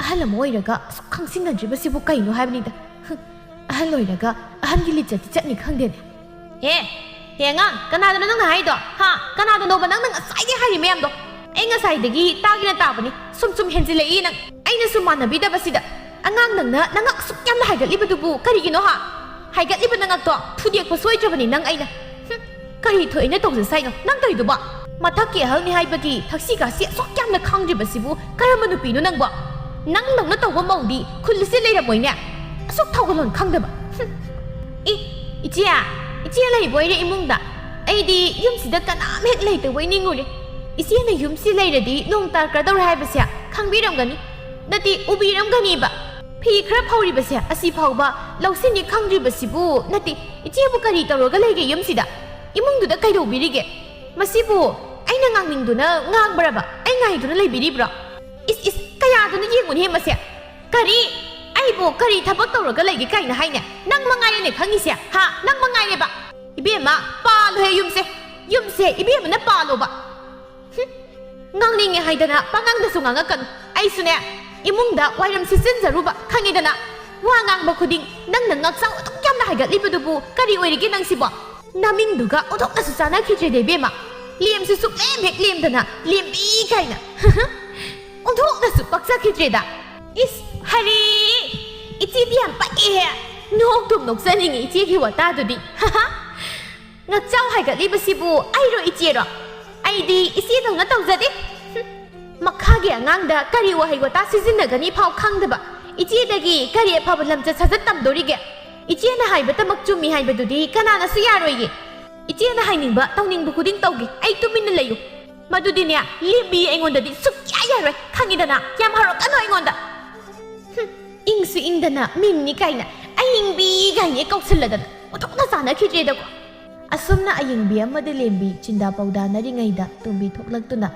ꯑꯍꯜ ꯑꯃ ꯑꯣꯏꯔꯒ ꯑꯁꯨꯛ ꯈꯪꯁꯤꯟꯅꯗ꯭ꯔꯤꯕꯁꯤꯕꯨ ꯀꯩꯅꯣ ꯍꯥꯏꯕꯅꯤꯗ ꯑꯍꯜ ꯑꯣꯏꯔꯒ ꯑꯍꯟꯒꯤ ꯂꯤꯆꯠꯇꯤ ꯆꯠꯅꯤ ꯈꯪꯗꯦꯅꯦ ꯍꯦ ꯑꯉꯥꯡ ꯀꯅꯥꯗꯅꯣ ꯅꯪꯅ ꯍꯥꯏꯗꯣ ꯀꯅꯥꯗꯅꯣꯕ ꯅꯪꯅ ꯉꯁꯥꯏꯗꯒꯤ ꯍꯥꯏꯔꯤ ꯃꯌꯥꯝꯗꯣ ꯑꯩ ꯉꯁꯥꯏꯗꯒꯤ ꯇꯥꯒꯦꯅ ꯇꯥꯕꯅꯤ ꯁꯨꯝ ꯍꯦꯟꯖꯤꯜꯂꯛꯏ ꯅꯪ ꯑꯩꯅꯁꯨ ꯃꯥꯟꯅꯕꯤꯗꯕꯁꯤꯗ ꯑꯉꯥꯡ ꯅꯪꯅ ꯅꯉꯛ ꯑꯁꯨꯛ ꯌꯥꯝꯅ ꯍꯥꯏꯒꯠꯂꯤꯕꯗꯨꯕꯨ ꯀꯔꯤꯒꯤꯅꯣ ꯍꯥꯏꯒꯠꯂꯤꯕ ꯅꯉꯛꯇꯣ ꯊꯨꯗꯦꯛꯄ ꯁꯣꯏꯗ꯭ꯔꯕꯅꯤ ꯅꯪ ꯑꯩꯅ ꯀꯔꯤ ꯊꯣꯛꯏꯅ ꯇꯧꯖꯁꯥꯏꯅꯣ ꯅꯪ ꯇꯧꯔꯤꯗꯨꯕꯣ ꯃꯊꯛꯀꯤ ꯑꯍꯜꯅꯤ ꯍꯥꯏꯕꯒꯤ ꯊꯛꯁꯤꯒꯥꯁꯤ ꯑꯁꯨꯛ ꯌꯥꯝꯅ ꯈꯪꯗ꯭ꯔꯤꯕꯁꯤꯕꯨ ꯀꯔꯝꯕ ꯅꯨꯄꯤꯅꯣ ꯅꯪꯕꯣ ꯅꯪꯗꯧꯅ ꯇꯧꯕ ꯃꯧꯗꯤ ꯈꯨꯜꯂꯤꯁꯦ ꯂꯩꯔꯝꯃꯣꯏꯅꯦ ꯑꯁꯨꯛ ꯊꯧꯒꯜꯂꯣꯟ ꯈꯪꯗꯕ ꯏꯆꯦ ꯂꯩꯕꯣꯏꯔꯦ ꯏꯃꯨꯡꯗ ꯑꯩꯗꯤ ꯌꯨꯝꯁꯤꯗ ꯀꯅꯥꯝ ꯍꯦꯛ ꯂꯩꯇꯕꯣꯏ ꯅꯤꯡꯉꯨꯔꯦ ꯏꯆꯦꯅ ꯌꯨꯝꯁꯤ ꯂꯩꯔꯗꯤ ꯅꯣꯡ ꯇꯥꯔꯛꯀꯗꯧꯔꯦ ꯍꯥꯏꯕꯁꯦ ꯈꯪꯕꯤꯔꯝꯒꯅꯤ ꯅꯠꯇꯦ ꯎꯕꯤꯔꯝꯒꯅꯤꯕ ꯐꯤ ꯈꯔ ꯐꯧꯔꯤꯕꯁꯦ ꯑꯁꯤ ꯐꯥꯎꯕ ꯂꯧꯁꯤꯟꯅꯤ ꯈꯪꯗ꯭ꯔꯤꯕꯁꯤꯕꯨ ꯅꯠꯇꯦ ꯏꯆꯦꯕꯨ ꯀꯔꯤ ꯇꯧꯔꯒ ꯂꯩꯒꯦ ꯌꯨꯝꯁꯤꯗ ꯏꯃꯨꯡꯗꯨꯗ ꯀꯩꯗꯧꯕꯤꯔꯤꯒꯦ ꯃꯁꯤꯕꯨ ꯑꯩꯅ ꯉꯥꯡꯅꯤꯡꯗꯨꯅ ꯉꯥꯡꯕ꯭ꯔꯕ ꯑꯩ ꯉꯥꯏꯗꯨꯅ ꯂꯩꯕꯤꯔꯤꯕ꯭ꯔꯣ ꯏꯁ ꯀꯌꯥꯗꯨꯅ ꯌꯦꯡꯉꯨꯅꯦ ꯃꯁꯦ ꯑꯩꯕꯨ ꯀꯔꯤ ꯊꯕꯛ ꯇꯧꯔꯒ ꯂꯩꯒꯦ ꯀꯥꯏꯅ ꯍꯥꯏꯅꯦ ꯅꯪ ꯃꯉꯥꯏꯔꯦꯅꯦ ꯈꯪꯉꯤꯁꯦ ꯅꯪ ꯃꯉꯥꯏꯔꯦꯕ 이비엠마 빠로해 윰세 이비엠마나 빠로바 ꯉꯥꯡꯅꯤꯡꯉꯦ ꯍꯥꯏꯗꯅ ꯄꯉꯥꯡꯗꯁꯨ ꯉꯥꯡꯉꯛꯀꯅꯨ ꯑꯩꯁꯨꯅꯦ ꯏꯃꯨꯡꯗ ꯋꯥꯏꯔꯝ ꯁꯤꯠꯆꯤꯟꯖꯔꯨꯕ ꯈꯪꯉꯤꯗꯅ ꯋꯥ ꯉꯥꯡꯕ ꯈꯨꯗꯤꯡ ꯅꯪꯅ ꯉꯛꯁꯥꯡ ꯑꯗꯨꯛ ꯌꯥꯝꯅ ꯍꯥꯏꯒꯠꯂꯤꯕꯗꯨꯕꯨ ꯀꯔꯤ ꯑꯣꯏꯔꯤꯒꯦ ꯅꯪꯁꯤꯕꯣ ꯅꯃꯤꯡꯗꯨꯒ ꯑꯣꯟꯊꯣꯛꯅꯁꯨ ꯆꯥꯟꯅꯈꯤꯗ꯭ꯔꯦꯗ ꯏꯕꯦꯝꯃ ꯂꯦꯝꯁꯨ ꯁꯨꯛꯂꯦꯝ ꯍꯦꯛ ꯂꯦꯝꯗꯅ ꯂꯦꯝꯕꯤ ꯀꯥꯏꯅ ꯑꯣꯟꯊꯣꯛꯅꯁꯨ ꯄꯛꯆꯈꯤꯗ꯭ꯔꯦꯗ ꯏꯁ ꯍꯔꯤ 이치디 ꯌꯥꯝ ꯄꯛꯏꯍꯦ ꯅꯣꯛꯇꯨꯝ ꯅꯣꯛꯆꯅꯤꯡꯉꯤ 이치ꯒꯤ ꯋꯥꯇꯥꯗꯨꯗꯤ ꯉꯛꯆꯥꯎ ꯍꯥꯏꯒꯠꯂꯤꯕꯁꯤꯕꯨ ꯑꯩꯔꯣ 이치ꯔꯣ ꯑꯩꯗꯤ 이치ꯗꯧꯅ ꯇꯧꯖꯗꯦ ꯃꯈꯥꯒꯤ ꯑꯉꯥꯡꯗ ꯀꯔꯤ ꯋꯥꯍꯩ ꯋꯥꯇꯥ ꯁꯤꯖꯤꯟꯅꯒꯅꯤ ꯐꯥꯎ ꯈꯪꯗꯕ 이치ꯗꯒꯤ ꯀꯔꯤ ꯑꯐꯕ ꯂꯝꯆꯠ ꯁꯥꯖꯠ ꯇꯝꯗꯣꯔꯤꯒꯦ 이치ꯅ ꯍꯥꯏꯕꯇꯃꯛ ꯆꯨꯝꯃꯤ ꯍꯥꯏꯕꯗꯨꯗꯤ ꯀꯅꯥꯅꯁꯨ ꯌꯥꯔꯣꯏꯒꯦ 이치ꯅ ꯍꯥꯏꯅꯤꯡꯕ ꯇꯧꯅꯤꯡꯕ ꯈꯨꯗꯤꯡ ꯇꯧꯒꯦ ꯑꯩ ꯇꯨꯃꯤꯟꯅ ꯂꯩꯌꯨ ꯃꯗꯨꯗꯤꯅꯦ ꯂꯦꯝꯕꯤ ꯑꯩꯉꯣꯟꯗꯗꯤ ꯁꯨꯛꯌꯥ ꯌꯥꯔꯣꯏ ꯈꯪꯉꯤꯗꯅ ꯌꯥꯝ ꯍꯧꯔꯛꯀꯅꯨ ꯑꯩꯉꯣꯟꯗ ꯏꯪꯁꯨ ꯏꯪꯗꯅ ꯃꯤꯡꯅꯤ ꯀꯥꯏꯅ ꯑꯌꯤꯡꯕꯤ ꯀꯥꯏꯅ ꯀꯧꯁꯜꯂꯗꯅ ꯑꯣꯟꯊꯣꯛꯅ ꯆꯥꯟꯅꯈꯤꯗ꯭ꯔꯦꯗꯀꯣ ꯑꯁꯨꯝꯅ ꯑꯌꯤꯡꯕꯤ ꯑꯃꯗꯤ ꯂꯦꯝꯕꯤ ꯆꯤꯟꯗꯥ ꯄꯥꯎꯗꯥꯅꯔꯤꯉꯩꯗ ꯇꯣꯝꯕꯤ ꯊꯣꯛꯂꯛꯇꯨꯅ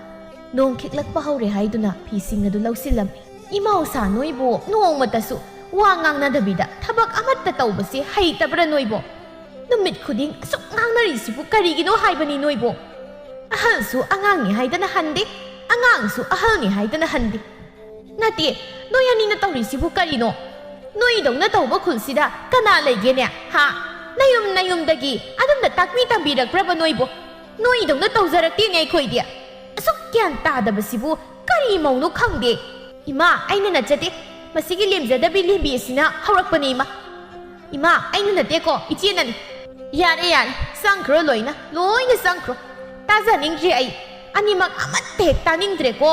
ꯅꯣꯡ ꯈꯤꯛꯂꯛꯄ ꯍꯧꯔꯦ ꯍꯥꯏꯗꯨꯅ ꯐꯤꯁꯤꯡ ꯑꯗꯨ ꯂꯧꯁꯤꯜꯂꯝꯃꯤ ꯏꯃꯧꯁꯥ ꯅꯣꯏꯕꯨ ꯅꯣꯡꯃꯇꯁꯨ ꯋꯥ ꯉꯥꯡꯅꯗꯕꯤꯗ ꯊꯕꯛ ꯑꯃꯠꯇ ꯇꯧꯕꯁꯤ ꯍꯩꯇꯕ꯭ꯔꯥ ꯅꯣꯏꯕꯣ ꯅꯨꯃꯤꯠ ꯈꯨꯗꯤꯡ ꯑꯁꯨꯛ ꯉꯥꯡꯅꯔꯤꯁꯤꯕꯨ ꯀꯔꯤꯒꯤꯅꯣ ꯍꯥꯏꯕꯅꯤ ꯅꯣꯏꯕꯣ ꯑꯍꯜꯁꯨ ꯑꯉꯥꯡꯅꯤ ꯍꯥꯏꯗꯅ ꯍꯟꯗꯦ ꯑꯉꯥꯡꯁꯨ ꯑꯍꯜꯅꯤ ꯍꯥꯏꯗꯅ ꯍꯟꯗꯦ ꯅꯠꯇꯦ ꯅꯣꯏ ꯑꯅꯤꯅ ꯇꯧꯔꯤꯁꯤꯕꯨ ꯀꯔꯤꯅꯣ ꯅꯣꯏꯗꯧꯅ ꯇꯧꯕ ꯈꯨꯜꯁꯤꯗ ꯀꯅꯥ ꯂꯩꯒꯦꯅꯦ ꯅꯌꯨꯝꯗꯒꯤ ꯑꯗꯨꯝꯅ ꯇꯥꯛꯄꯤ ꯇꯝꯕꯤꯔꯛꯄ꯭ꯔꯕ ꯅꯣꯏꯕꯨ ꯅꯣꯏꯗꯧꯅ ꯇꯧꯖꯔꯛꯇꯦꯅꯦ ꯑꯩꯈꯣꯏꯗꯤ ꯑꯁꯨꯛ ꯒ꯭ꯌꯥꯟ ꯇꯥꯗꯕꯁꯤꯕꯨ ꯀꯔꯤ ꯃꯧꯅꯣ ꯈꯪꯗꯦ ꯏꯃꯥ ꯑꯩꯅ ꯅꯠꯆꯗꯦ ꯃꯁꯤꯒꯤ ꯂꯦꯝꯖꯗꯕꯤ ꯂꯦꯝꯕꯤ ꯑꯁꯤꯅ ꯍꯧꯔꯛꯄꯅꯤ ꯏꯃꯥ ꯑꯩꯅ ꯅꯠꯇꯦꯀꯣ 이치ꯅꯅꯤ ꯌꯥꯔꯦ ꯆꯪꯈ꯭ꯔꯣ ꯂꯣꯏꯅ ꯆꯪꯈ꯭ꯔꯣ ꯇꯥꯖꯅꯤꯡꯗ꯭ꯔꯦ ꯑꯩ ꯑꯅꯤꯃꯛ ꯑꯃꯠꯇ ꯍꯦꯛ ꯇꯥꯅꯤꯡꯗ꯭ꯔꯦꯀꯣ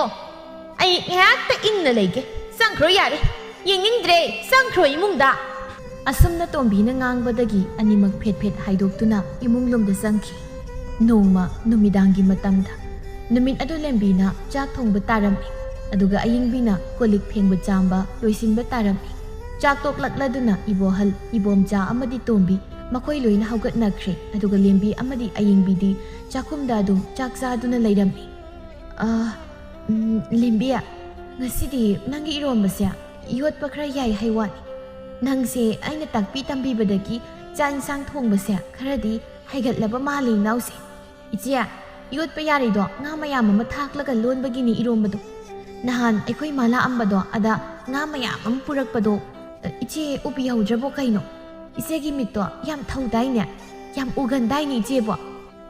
ꯑꯩ ꯉꯥꯏꯍꯥꯛꯇ ꯏꯪꯅ ꯂꯩꯒꯦ ꯆꯪꯈ꯭ꯔꯣ ꯌꯥꯔꯦ ꯌꯦꯡꯅꯤꯡꯗ꯭ꯔꯦ ꯆꯪꯈ꯭ꯔꯣ ꯏꯃꯨꯡꯗ ꯑꯁꯨꯝꯅ ꯇꯣꯝꯕꯤꯅ ꯉꯥꯡꯕꯗꯒꯤ ꯑꯅꯤꯃꯛ ꯐꯦꯠ ꯍꯥꯏꯗꯣꯛꯇꯨꯅ ꯏꯃꯨꯡꯂꯣꯝꯗ ꯆꯪꯈꯤ ꯅꯣꯡꯃ ꯅꯨꯃꯤꯗꯥꯡꯒꯤ ꯃꯇꯝꯗ ꯅꯨꯃꯤꯠ ꯑꯗꯨ ꯂꯦꯝꯕꯤꯅ ꯆꯥꯛ ꯊꯣꯡꯕ ꯇꯥꯔꯝꯃꯤ ꯑꯗꯨꯒ ꯑꯌꯤꯡꯕꯤꯅ ꯀꯣꯜꯂꯤꯛ ꯐꯦꯡꯕ ꯆꯥꯝꯕ ꯂꯣꯏꯁꯤꯟꯕ ꯇꯥꯔꯝꯃꯤ ꯆꯥꯛ ꯇꯣꯛꯂꯛꯂꯗꯨꯅ ꯏꯕꯣꯍꯜ ꯏꯕꯣꯝꯆꯥ ꯑꯃꯗꯤ ꯇꯣꯝꯕꯤ ꯃꯈꯣꯏ ꯂꯣꯏꯅ ꯍꯧꯒꯠꯅꯈ꯭ꯔꯦ ꯑꯗꯨꯒ ꯂꯦꯝꯕꯤ ꯑꯃꯗꯤ ꯑꯌꯤꯡꯕꯤꯗꯤ ꯆꯥꯛꯈꯨꯝꯗ ꯑꯗꯨꯝ ꯆꯥꯛ ꯆꯥꯗꯨꯅ ꯂꯩꯔꯝꯃꯤ ꯂꯦꯝꯕꯤ ꯉꯁꯤꯗꯤ ꯅꯪꯒꯤ ꯏꯔꯣꯝꯕꯁꯦ ꯌꯣꯠꯄ ꯈꯔ ꯌꯥꯏ ꯍꯩꯋꯥꯅꯤ ꯅꯪꯁꯦ ꯑꯩꯅ ꯇꯥꯛꯄꯤ ꯇꯝꯕꯤꯕꯗꯒꯤ ꯆꯥꯛ ꯏꯟꯁꯥꯡ ꯊꯣꯡꯕꯁꯦ ꯈꯔꯗꯤ ꯍꯩꯒꯠꯂꯕ ꯃꯥꯜꯂꯤ ꯏꯅꯥꯎꯁꯦ 이치야 ꯌꯣꯠꯄ ꯌꯥꯔꯤꯗꯣ ꯉꯥ ꯃꯌꯥꯝ ꯑꯃ ꯊꯥꯛꯂꯒ ꯂꯣꯟꯕꯒꯤꯅꯤ ꯏꯔꯣꯝꯕꯗꯣ ꯅꯍꯥꯟ ꯑꯩꯈꯣꯏ ꯃꯥ ꯂꯥꯛꯑꯝꯕꯗꯣ ꯑꯗ ꯉꯥ ꯃꯌꯥꯝ ꯑꯃ ꯄꯨꯔꯛꯄꯗꯣ 이치 ꯎꯕꯤꯍꯧꯗ꯭ꯔꯕꯣ ꯀꯩꯅꯣ 이치ꯒꯤ ꯃꯤꯠꯇꯣ ꯌꯥꯝ ꯊꯧꯗꯥꯏꯅꯦ ꯌꯥꯝ ꯎꯒꯟꯗꯥꯏꯅꯦ 이치ꯕꯣ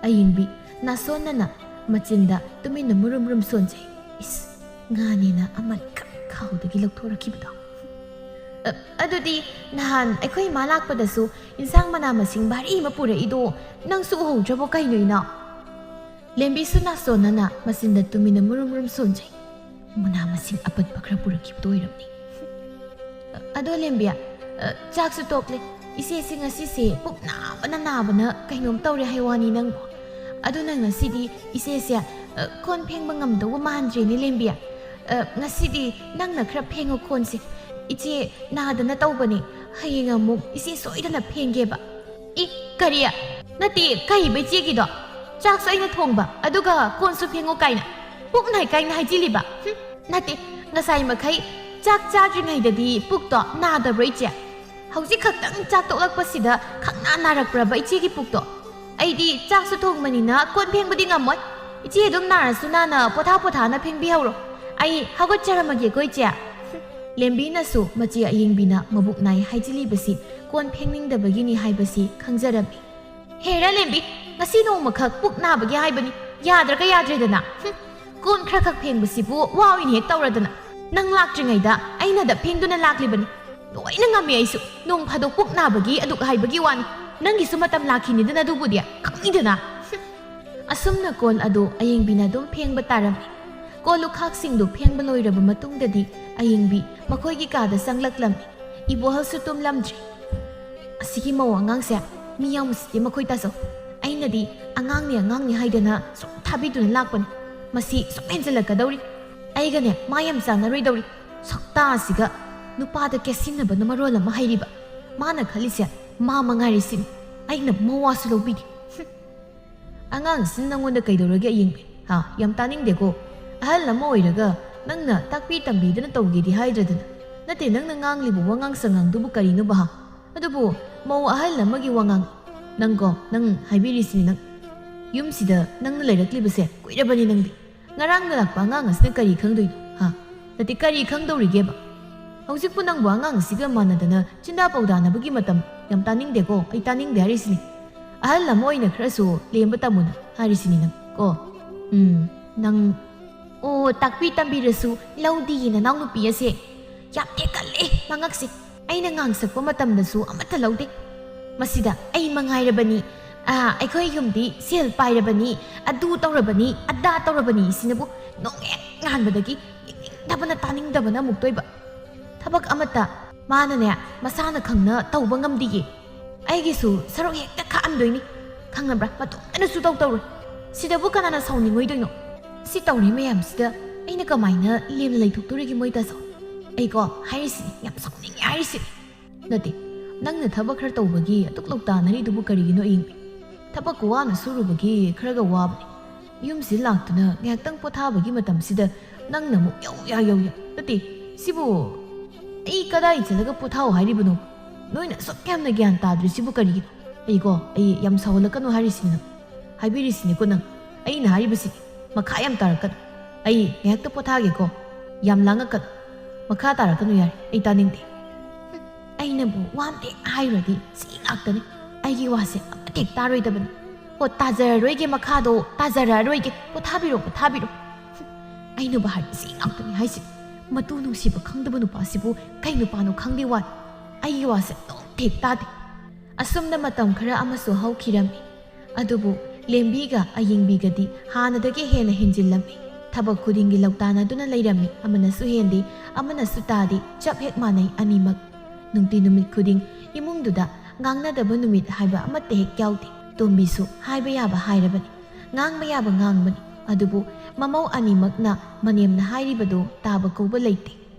ꯑꯌꯤꯡꯕꯤ ꯅꯥꯁꯣꯟꯅꯅ ꯃꯆꯤꯟꯗ ꯇꯨꯃꯤꯟꯅ ꯃꯨꯔꯨꯝ ꯁꯣꯟꯖꯩ ꯏꯁ ꯉꯥꯅꯦꯅ ꯑꯃꯈꯛ ꯈꯥꯎꯗꯒꯤ ꯂꯧꯊꯣꯔꯛꯈꯤꯕꯗꯣ ꯑꯗꯨꯗꯤ ꯅꯍꯥꯟ ꯑꯩꯈꯣꯏ ꯃꯥ ꯂꯥꯛꯄꯗꯁꯨ ꯏꯟꯁꯥꯡ ꯃꯅꯥ ꯃꯁꯤꯡ ꯚꯥꯔꯤ ꯑꯃ ꯄꯨꯔꯛꯏꯗꯣ ꯅꯪꯁꯨ ꯎꯍꯧꯗ꯭ꯔꯕꯣ ꯀꯩꯅꯣ ꯏꯅꯥꯎ ꯂꯦꯝꯕꯤꯁꯨ ꯅꯥꯁꯣꯟꯅꯅ ꯃꯆꯤꯟꯗ ꯇꯨꯃꯤꯟꯅ ꯃꯨꯔꯨꯝ ꯁꯣꯟꯖꯩ꯫ ꯃꯅꯥ ꯃꯁꯤꯡ ꯑꯄꯠꯄ ꯈꯔ ꯄꯨꯔꯛꯈꯤꯕꯗꯣ ꯑꯣꯏꯔꯝꯅꯤ꯫ ꯑꯗꯣ ꯂꯦꯝꯕꯤꯌꯥ, ꯆꯥꯛꯁꯨ ꯇꯣꯛꯂꯦ꯫ ꯏꯆꯦꯁꯤ ꯉꯁꯤꯁꯦ ꯄꯨꯛ ꯅꯥꯕꯅ ꯀꯩꯅꯣꯝ ꯇꯧꯔꯦ ꯍꯥꯏꯋꯥꯅꯤ ꯅꯪꯕꯨ꯫ ꯑꯗꯨꯅ ꯉꯁꯤꯗꯤ ꯏꯆꯦꯁꯦ ꯀꯣꯟ ꯐꯦꯡꯕ ꯉꯝꯗꯧꯕ ꯃꯥꯟꯗ꯭ꯔꯦꯅꯦ ꯂꯦꯝꯕꯤꯌꯥ꯫ ꯉꯁꯤꯗꯤ ꯅꯪꯅ ꯈꯔ ꯐꯦꯡꯉꯣ ꯀꯣꯟꯁꯦ꯫ ꯏꯆꯦ ꯅꯥꯗꯅ ꯇꯧꯕꯅꯦ, ꯍꯌꯦꯡ ꯑꯃꯨꯛ ꯏꯆꯦ ꯁꯣꯏꯗꯅ ꯐꯦꯡꯒꯦꯕ꯫ ꯀꯔꯤ? ꯅꯠꯇꯦ, ꯀꯩꯕ ꯏꯆꯦꯒꯤꯗꯣ? ꯆꯥꯛꯁꯨ ꯑꯩꯅ ꯊꯣꯡꯕ, ꯑꯗꯨꯒ ꯀꯣꯟꯁꯨ ꯐꯦꯡꯉꯣ ꯀꯥꯏꯅ ꯄꯨꯛ ꯅꯥꯏ ꯀꯥꯏꯅ ꯍꯥꯏꯖꯤꯜꯂꯤꯕ? ꯅꯠꯇꯦ, ꯉꯁꯥꯏ ꯃꯈꯩ ꯆꯥꯛ ꯆꯥꯗ꯭ꯔꯤꯉꯩꯗꯗꯤ ꯄꯨꯛꯇꯣ ꯅꯥꯗꯕ꯭ꯔꯣ ꯏꯆꯦ? ꯍꯧꯖꯤꯛ ꯈꯛꯇꯪ ꯆꯥꯛ ꯇꯣꯛꯂꯛꯄꯁꯤꯗ ꯈꯪꯅꯥ ꯅꯥꯔꯛꯄ꯭ꯔꯕ ꯏꯆꯦꯒꯤ ꯄꯨꯛꯇꯣ? ꯑꯩꯗꯤ ꯆꯥꯛꯁꯨ ꯊꯣꯡꯕꯅꯤꯅ ꯀꯣꯟ ꯐꯦꯡꯕꯗꯤ ꯉꯝꯃꯣꯏ꯫ ꯏꯆꯦ ꯑꯗꯨꯝ ꯅꯥꯔꯁꯨ ꯅꯥꯅ ꯄꯣꯊꯥꯅ ꯐꯦꯡꯕꯤꯍꯧꯔꯣ꯫ ꯑꯩ ꯍꯧꯒꯠꯆꯔꯝꯃꯒꯦꯀꯣ ꯏꯆꯦ꯫ ꯂꯦꯝꯕꯤꯅꯁꯨ ꯃꯆꯦ ꯑꯌꯤꯡꯕꯤꯅ ꯃꯕꯨꯛ ꯅꯥꯏ ꯍꯥꯏꯖꯤꯜꯂꯤꯕꯁꯤ ꯀꯣꯟ ꯐꯦꯡꯅꯤꯡꯗꯕꯒꯤꯅꯤ ꯍꯥꯏꯕꯁꯤ ꯈꯪꯖꯔꯝꯃꯤ꯫ ꯍꯦꯔꯥ ꯂꯦꯝꯕꯤ, ꯉꯁꯤ ꯅꯣꯡꯃꯈꯛ ꯄꯨꯛ ꯅꯥꯕꯒꯤ ꯍꯥꯏꯕꯅꯤ, ꯌꯥꯗ꯭ꯔꯒ ꯌꯥꯗ꯭ꯔꯦꯗꯅ꯫ ꯀꯣꯟ ꯈꯔ ꯈꯛ ꯐꯦꯡꯕꯁꯤꯕꯨ ꯋꯥꯋꯤꯅ ꯍꯦꯛ ꯇꯧꯔꯗꯅ꯫ ꯅꯪ ꯂꯥꯛꯇ꯭ꯔꯤꯉꯩꯗ ꯑꯩꯅꯗ ꯐꯦꯡꯗꯨꯅ ꯂꯥꯛꯂꯤꯕꯅꯤ꯫ ꯂꯣꯏꯅ ꯉꯝꯃꯤ ꯑꯩꯁꯨ, ꯅꯣꯡ ꯐꯥꯗꯣꯛ ꯄꯨꯛ ꯅꯥꯕꯒꯤ ꯑꯗꯨꯛ ꯍꯥꯏꯕꯒꯤ ꯋꯥꯅꯤ꯫ ꯅꯪꯒꯤꯁꯨ ꯃꯇꯝ ꯂꯥꯛꯈꯤꯅꯤꯗꯅ ꯑꯗꯨꯕꯨꯗꯤ ꯈꯪꯉꯤꯗꯅ꯫ ꯑꯁꯨꯝꯅ ꯀꯣꯟ ꯑꯗꯨ ꯑꯌꯤꯡꯕꯤꯅ ꯑꯗꯨꯝ ꯐꯦꯡꯕ ꯇꯥꯔꯝꯃꯤ꯫ ꯀꯣꯜ ꯂꯨꯈꯥꯛꯁꯤꯡꯗꯨ ꯐꯦꯡꯕ ꯂꯣꯏꯔꯕ ꯃꯇꯨꯡꯗꯗꯤ ꯑꯌꯤꯡꯕꯤ ꯃꯈꯣꯏꯒꯤ ꯀꯥꯗ ꯆꯪꯂꯛꯂꯝꯃꯤ꯫ ꯏꯕꯣꯍꯜꯁꯨ ꯇꯨꯝꯂꯝꯗ꯭ꯔꯤ꯫ ꯑꯁꯤꯒꯤ ꯃꯧ ꯑꯉꯥꯡꯁꯦ ꯃꯤ ꯌꯥꯝ ꯎꯁꯤꯠꯇꯦ ꯃꯈꯣꯏ ꯇꯥꯆꯧ꯫ ꯑꯩꯅꯗꯤ ꯑꯉꯥꯡꯅꯤ ꯍꯥꯏꯗꯅ ꯁꯨꯝ ꯊꯥꯕꯤꯗꯨꯅ ꯂꯥꯛꯄꯅꯤ꯫ ꯃꯁꯤ ꯁꯨꯝ ꯍꯦꯟꯖꯜꯂꯛꯀꯗꯧꯔꯤ꯫ ꯑꯩꯒꯅꯦ ꯃꯥ ꯌꯥꯝ ꯆꯥꯟꯅꯔꯣꯏꯗꯧꯔꯤ꯫ ꯁꯛꯇꯥ ꯑꯁꯤꯒ ꯅꯨꯄꯥꯗ ꯀꯦꯁꯤꯟꯅꯕꯅ ꯃꯔꯣꯜ ꯑꯃ ꯍꯩꯔꯤꯕ꯫ ꯃꯥꯅ ꯈꯜꯂꯤꯁꯦ ꯃꯥ ꯃꯉꯥꯏꯔꯦ ꯁꯤꯅꯤ, ꯑꯩꯅ ꯃꯋꯥꯁꯨ ꯂꯧꯕꯤꯗꯦ꯫ ꯑꯉꯥꯡꯁꯤ ꯅꯪꯉꯣꯟꯗ ꯀꯩꯗꯧꯔꯒꯦ ꯑꯌꯤꯡꯕꯤ? ꯌꯥꯝ ꯇꯥꯅꯤꯡꯗꯦꯀꯣ꯫ ꯑꯍꯜ ꯑꯃ ꯑꯣꯏꯔꯒ ꯅꯪꯅ ꯇꯥꯛꯄꯤ ꯇꯝꯕꯤꯗꯅ ꯇꯧꯒꯦꯗꯤ ꯍꯥꯏꯗ꯭ꯔꯗꯅ꯫ ꯅꯠꯇꯦ, ꯅꯪꯅ ꯉꯥꯡꯂꯤꯕ ꯋꯥꯉꯥꯡ ꯁꯉꯥꯡꯗꯨꯕు ꯀꯔꯤꯅꯣꯕ? ꯑꯗꯨꯕꯨ ꯃꯧ ꯑꯍꯜ ꯑꯃꯒꯤ ꯋꯥꯉꯥꯡ ꯅꯪ ꯍꯥꯏꯕꯤꯔꯤꯁꯤꯅꯤ ꯅꯪ꯫ ꯌꯨꯝꯁꯤꯗ ꯅꯪꯅ ꯂꯩꯔꯛꯂꯤꯕꯁꯦ ꯀꯨꯏꯔꯕꯅꯤ ꯅꯪꯗꯤ꯫ ꯉꯔꯥꯡꯅ ꯂꯥꯛꯄ ꯑꯉꯥꯡ ꯑꯁꯤꯅ ꯀꯔꯤ ꯈꯪꯗꯣꯏꯅꯣ? ꯅꯠꯇꯦ, ꯀꯔꯤ ꯈꯪꯗꯧꯔꯤꯒꯦꯕ? ꯍꯧꯖꯤꯛꯄꯨ ꯅꯪꯕꯨ ꯑꯉꯥꯡ ꯑꯁꯤꯒ ꯃꯥꯟꯅꯗꯅ ꯆꯤꯟꯗꯥ ꯄꯧꯗꯥꯅꯕꯒꯤ ꯃꯇꯝ ꯌꯥꯝ ꯇꯥꯅꯤꯡꯗꯦꯀꯣ꯫ ꯑꯩ ꯇꯥꯅꯤꯡꯗꯦ ꯍꯥꯏꯔꯤꯁꯤꯅꯤ꯫ ꯑꯍꯜ ꯑꯃ ꯑꯣꯏꯅ ꯈꯔꯁꯨ ꯂꯦꯝꯕ ꯇꯝꯃꯨꯅ ꯍꯥꯏꯔꯤꯁꯤꯅꯤ ꯅꯪ ꯀꯣ꯫ ꯅꯪ ꯇꯥꯛꯄꯤ ꯇꯝꯕꯤꯔꯁꯨ ꯂꯧꯗꯤꯌꯦ ꯅꯅꯥꯎ ꯅꯨꯄꯤ ꯑꯁꯦ꯫ ꯌꯥꯝ ꯊꯦꯛꯀꯜꯂꯦ ꯃꯉꯛꯁꯦ꯫ ꯑꯩꯅ ꯉꯥꯡꯁꯛꯄ ꯃꯇꯝꯗꯁꯨ ꯑꯃꯠꯇ ꯂꯧꯗꯦ꯫ ꯃꯁꯤꯗ ꯑꯩ ꯃꯉꯥꯏꯔꯕꯅꯤ, ꯑꯩꯈꯣꯏ ꯌꯨꯝꯗꯤ ꯁꯦꯜ ꯄꯥꯏꯔꯕꯅꯤ, ꯑꯗꯨ ꯇꯧꯔꯕꯅꯤ, ꯑꯗꯥ ꯇꯧꯔꯕꯅꯤ ꯁꯤꯅꯕꯨ ꯅꯣꯡ ꯍꯦꯛ ꯉꯥꯟꯕꯗꯒꯤ ꯌꯦꯡꯅꯤꯡꯗꯕꯅ ꯇꯥꯅꯤꯡꯗꯕꯅ ꯑꯃꯨꯛ ꯇꯣꯏꯕ꯫ ꯊꯕꯛ ꯑꯃꯠꯇ ꯃꯥꯅꯅꯦ ꯃꯁꯥꯅ ꯈꯪꯅ ꯇꯧꯕ ꯉꯝꯗꯤꯌꯦ꯫ ꯑꯩꯒꯤꯁꯨ ꯁꯔꯨꯛ ꯍꯦꯛꯇ ꯈꯥꯛꯑꯝꯗꯣꯏꯅꯤ ꯈꯪꯅꯕ꯭ꯔꯥ? ꯃꯇꯣꯝꯇꯅꯁꯨ ꯇꯧꯔꯣꯏ꯫ ꯁꯤꯗꯕꯨ ꯀꯅꯥꯅ ꯁꯥꯎꯅꯤꯡꯉꯣꯏꯗꯣꯏꯅꯣ? ꯁꯤ ꯇꯧꯔꯤ ꯃꯌꯥꯝꯁꯤꯗ ꯑꯩꯅ ꯀꯃꯥꯏꯅ ꯂꯦꯝꯅ ꯂꯩꯊꯣꯛꯇꯣꯔꯤꯒꯦ ꯃꯣꯏ ꯇꯥꯆꯧ? ꯑꯩꯀꯣ ꯍꯥꯏꯔꯤꯁꯤꯅꯤ, ꯌꯥꯝ ꯁꯥꯎꯅꯤꯡꯉꯦ ꯍꯥꯏꯔꯤꯁꯤꯅꯤ꯫ ꯅꯠꯇꯦ, ꯅꯪꯅ ꯊꯕꯛꯈꯔ ꯇꯧꯕꯒꯤ ꯑꯗꯨꯛ ꯂꯧꯇꯥꯅꯔꯤꯗꯨꯕꯨ ꯀꯔꯤꯒꯤꯅꯣ ꯑꯌꯤꯡꯕꯤ? ꯊꯕꯛ ꯋꯥꯅ ꯁꯨꯔꯨꯕꯒꯤ ꯈꯔꯒ ꯋꯥꯕꯅꯤ꯫ ꯌꯨꯝꯁꯤꯗ ꯂꯥꯛꯇꯨꯅ ꯉꯥꯏꯍꯥꯛꯇꯪ ꯄꯣꯊꯥꯕꯒꯤ ꯃꯇꯝꯁꯤꯗ ꯅꯪꯅ ꯑꯃꯨꯛ ꯌꯧ ꯌꯥ꯫ ꯅꯠꯇꯦ, ꯁꯤꯕꯨ ꯑꯩ ꯀꯗꯥꯏ ꯆꯠꯂꯒ ꯄꯣꯊꯥꯎ ꯍꯥꯏꯔꯤꯕꯅꯣ? ꯅꯣꯏꯅ ꯑꯁꯨꯛ ꯌꯥꯝꯅ ꯒ꯭ꯌꯥꯟ ꯇꯥꯗ꯭ꯔꯤꯁꯤꯕꯨ ꯀꯔꯤꯒꯤꯅꯣ? ꯑꯩ ꯌꯥꯝ ꯁꯥꯎꯍꯜꯂꯛꯀꯅꯨ ꯍꯥꯏꯔꯤꯁꯤꯅꯤ ꯅꯪ꯫ ꯍꯥꯏꯕꯤꯔꯤꯁꯤꯅꯤꯀꯣ ꯅꯪ, ꯑꯩꯅ ꯍꯥꯏꯔꯤꯕꯁꯤꯗꯤ ꯃꯈꯥ ꯌꯥꯝ ꯇꯥꯔꯛꯀꯅꯨ꯫ ꯑꯩ ꯉꯥꯏꯍꯥꯛꯇ ꯄꯣꯊꯥꯒꯦꯀꯣ꯫ ꯌꯥꯝ ꯂꯥꯡꯉꯛꯀꯅꯨ, ꯃꯈꯥ ꯇꯥꯔꯛꯀꯅꯨ ꯌꯥꯔꯦ, ꯑꯩ ꯇꯥꯅꯤꯡꯗꯦ꯫ ꯑꯩꯅꯕꯨ ꯋꯥ ꯑꯝꯇ ꯍꯦꯛ ꯍꯥꯏꯔꯨꯔꯗꯤ ꯁꯤ ꯉꯥꯛꯇꯅꯤ꯫ ꯑꯩꯒꯤ ꯋꯥꯁꯦ ꯑꯃꯠꯇ ꯍꯦꯛ ꯇꯥꯔꯣꯏꯗꯕꯅꯤ꯫ ꯇꯥꯖꯔꯔꯣꯏꯒꯦ, ꯃꯈꯥꯗꯣ ꯇꯥꯖꯔꯔꯣꯏꯒꯦ, ꯄꯣꯊꯥꯕꯤꯔꯣ꯫ ꯑꯩꯅꯕꯨ ꯍꯥꯏꯔꯗꯤ ꯁꯤ ꯉꯥꯛꯇꯅꯤ ꯍꯥꯏꯁꯤ꯫ ꯃꯇꯨ ꯅꯨꯡꯁꯤꯕ ꯈꯪꯗꯕ ꯅꯨꯄꯥꯁꯤꯕꯨ ꯀꯩ ꯅꯨꯄꯥꯅꯣ ꯈꯪꯗꯦ ꯋꯥꯅꯤ꯫ ꯑꯩꯒꯤ ꯋꯥꯁꯦ ꯅꯣꯡꯇ ꯍꯦꯛ ꯇꯥꯗꯦ꯫ ꯑꯁꯨꯝꯅ ꯃꯇꯝ ꯈꯔ ꯑꯃꯁꯨ ꯍꯧꯈꯤꯔꯝꯃꯤ꯫ ꯑꯗꯨꯕꯨ ꯂꯦꯝꯕꯤꯒ ꯑꯌꯤꯡꯕꯤꯒꯗꯤ ꯍꯥꯟꯅꯗꯒꯤ ꯍꯦꯟꯅ ꯍꯦꯟꯖꯤꯜꯂꯝꯃꯤ꯫ ꯊꯕꯛ ꯈꯨꯗꯤꯡꯒꯤ ꯂꯧꯇꯥꯅꯗꯨꯅ ꯂꯩꯔꯝꯃꯤ꯫ ꯑꯃꯅꯁꯨ ꯍꯦꯟꯗꯦ, ꯑꯃꯅꯁꯨ ꯇꯥꯗꯦ, ꯆꯞ ꯍꯦꯛ ꯃꯥꯟꯅꯩ ꯑꯅꯤꯃꯛ꯫ ꯅꯨꯃꯤꯠ ꯈꯨꯗꯤꯡ ꯏꯃꯨꯡꯗꯨꯗ ꯉꯥꯡꯅꯗꯕ ꯅꯨꯃꯤꯠ ꯍꯥꯏꯕ ꯑꯃꯠꯇ ꯍꯦꯛ ꯌꯥꯎꯗꯦ꯫ ꯇꯣꯝꯕꯤꯁꯨ ꯍꯥꯏꯕ ꯌꯥꯕ ꯍꯥꯏꯔꯕꯅꯤ, ꯉꯥꯡꯕ ꯌꯥꯕ ꯉꯥꯡꯕꯅꯤ꯫ ꯑꯗꯨꯕꯨ ꯃꯃꯧ ꯑꯅꯤꯃꯛꯅ ꯃꯅꯦꯝꯅ ꯍꯥꯏꯔꯤꯕꯗꯨ ꯇꯥꯕ ꯀꯧꯕ ꯂꯩꯇꯦ꯫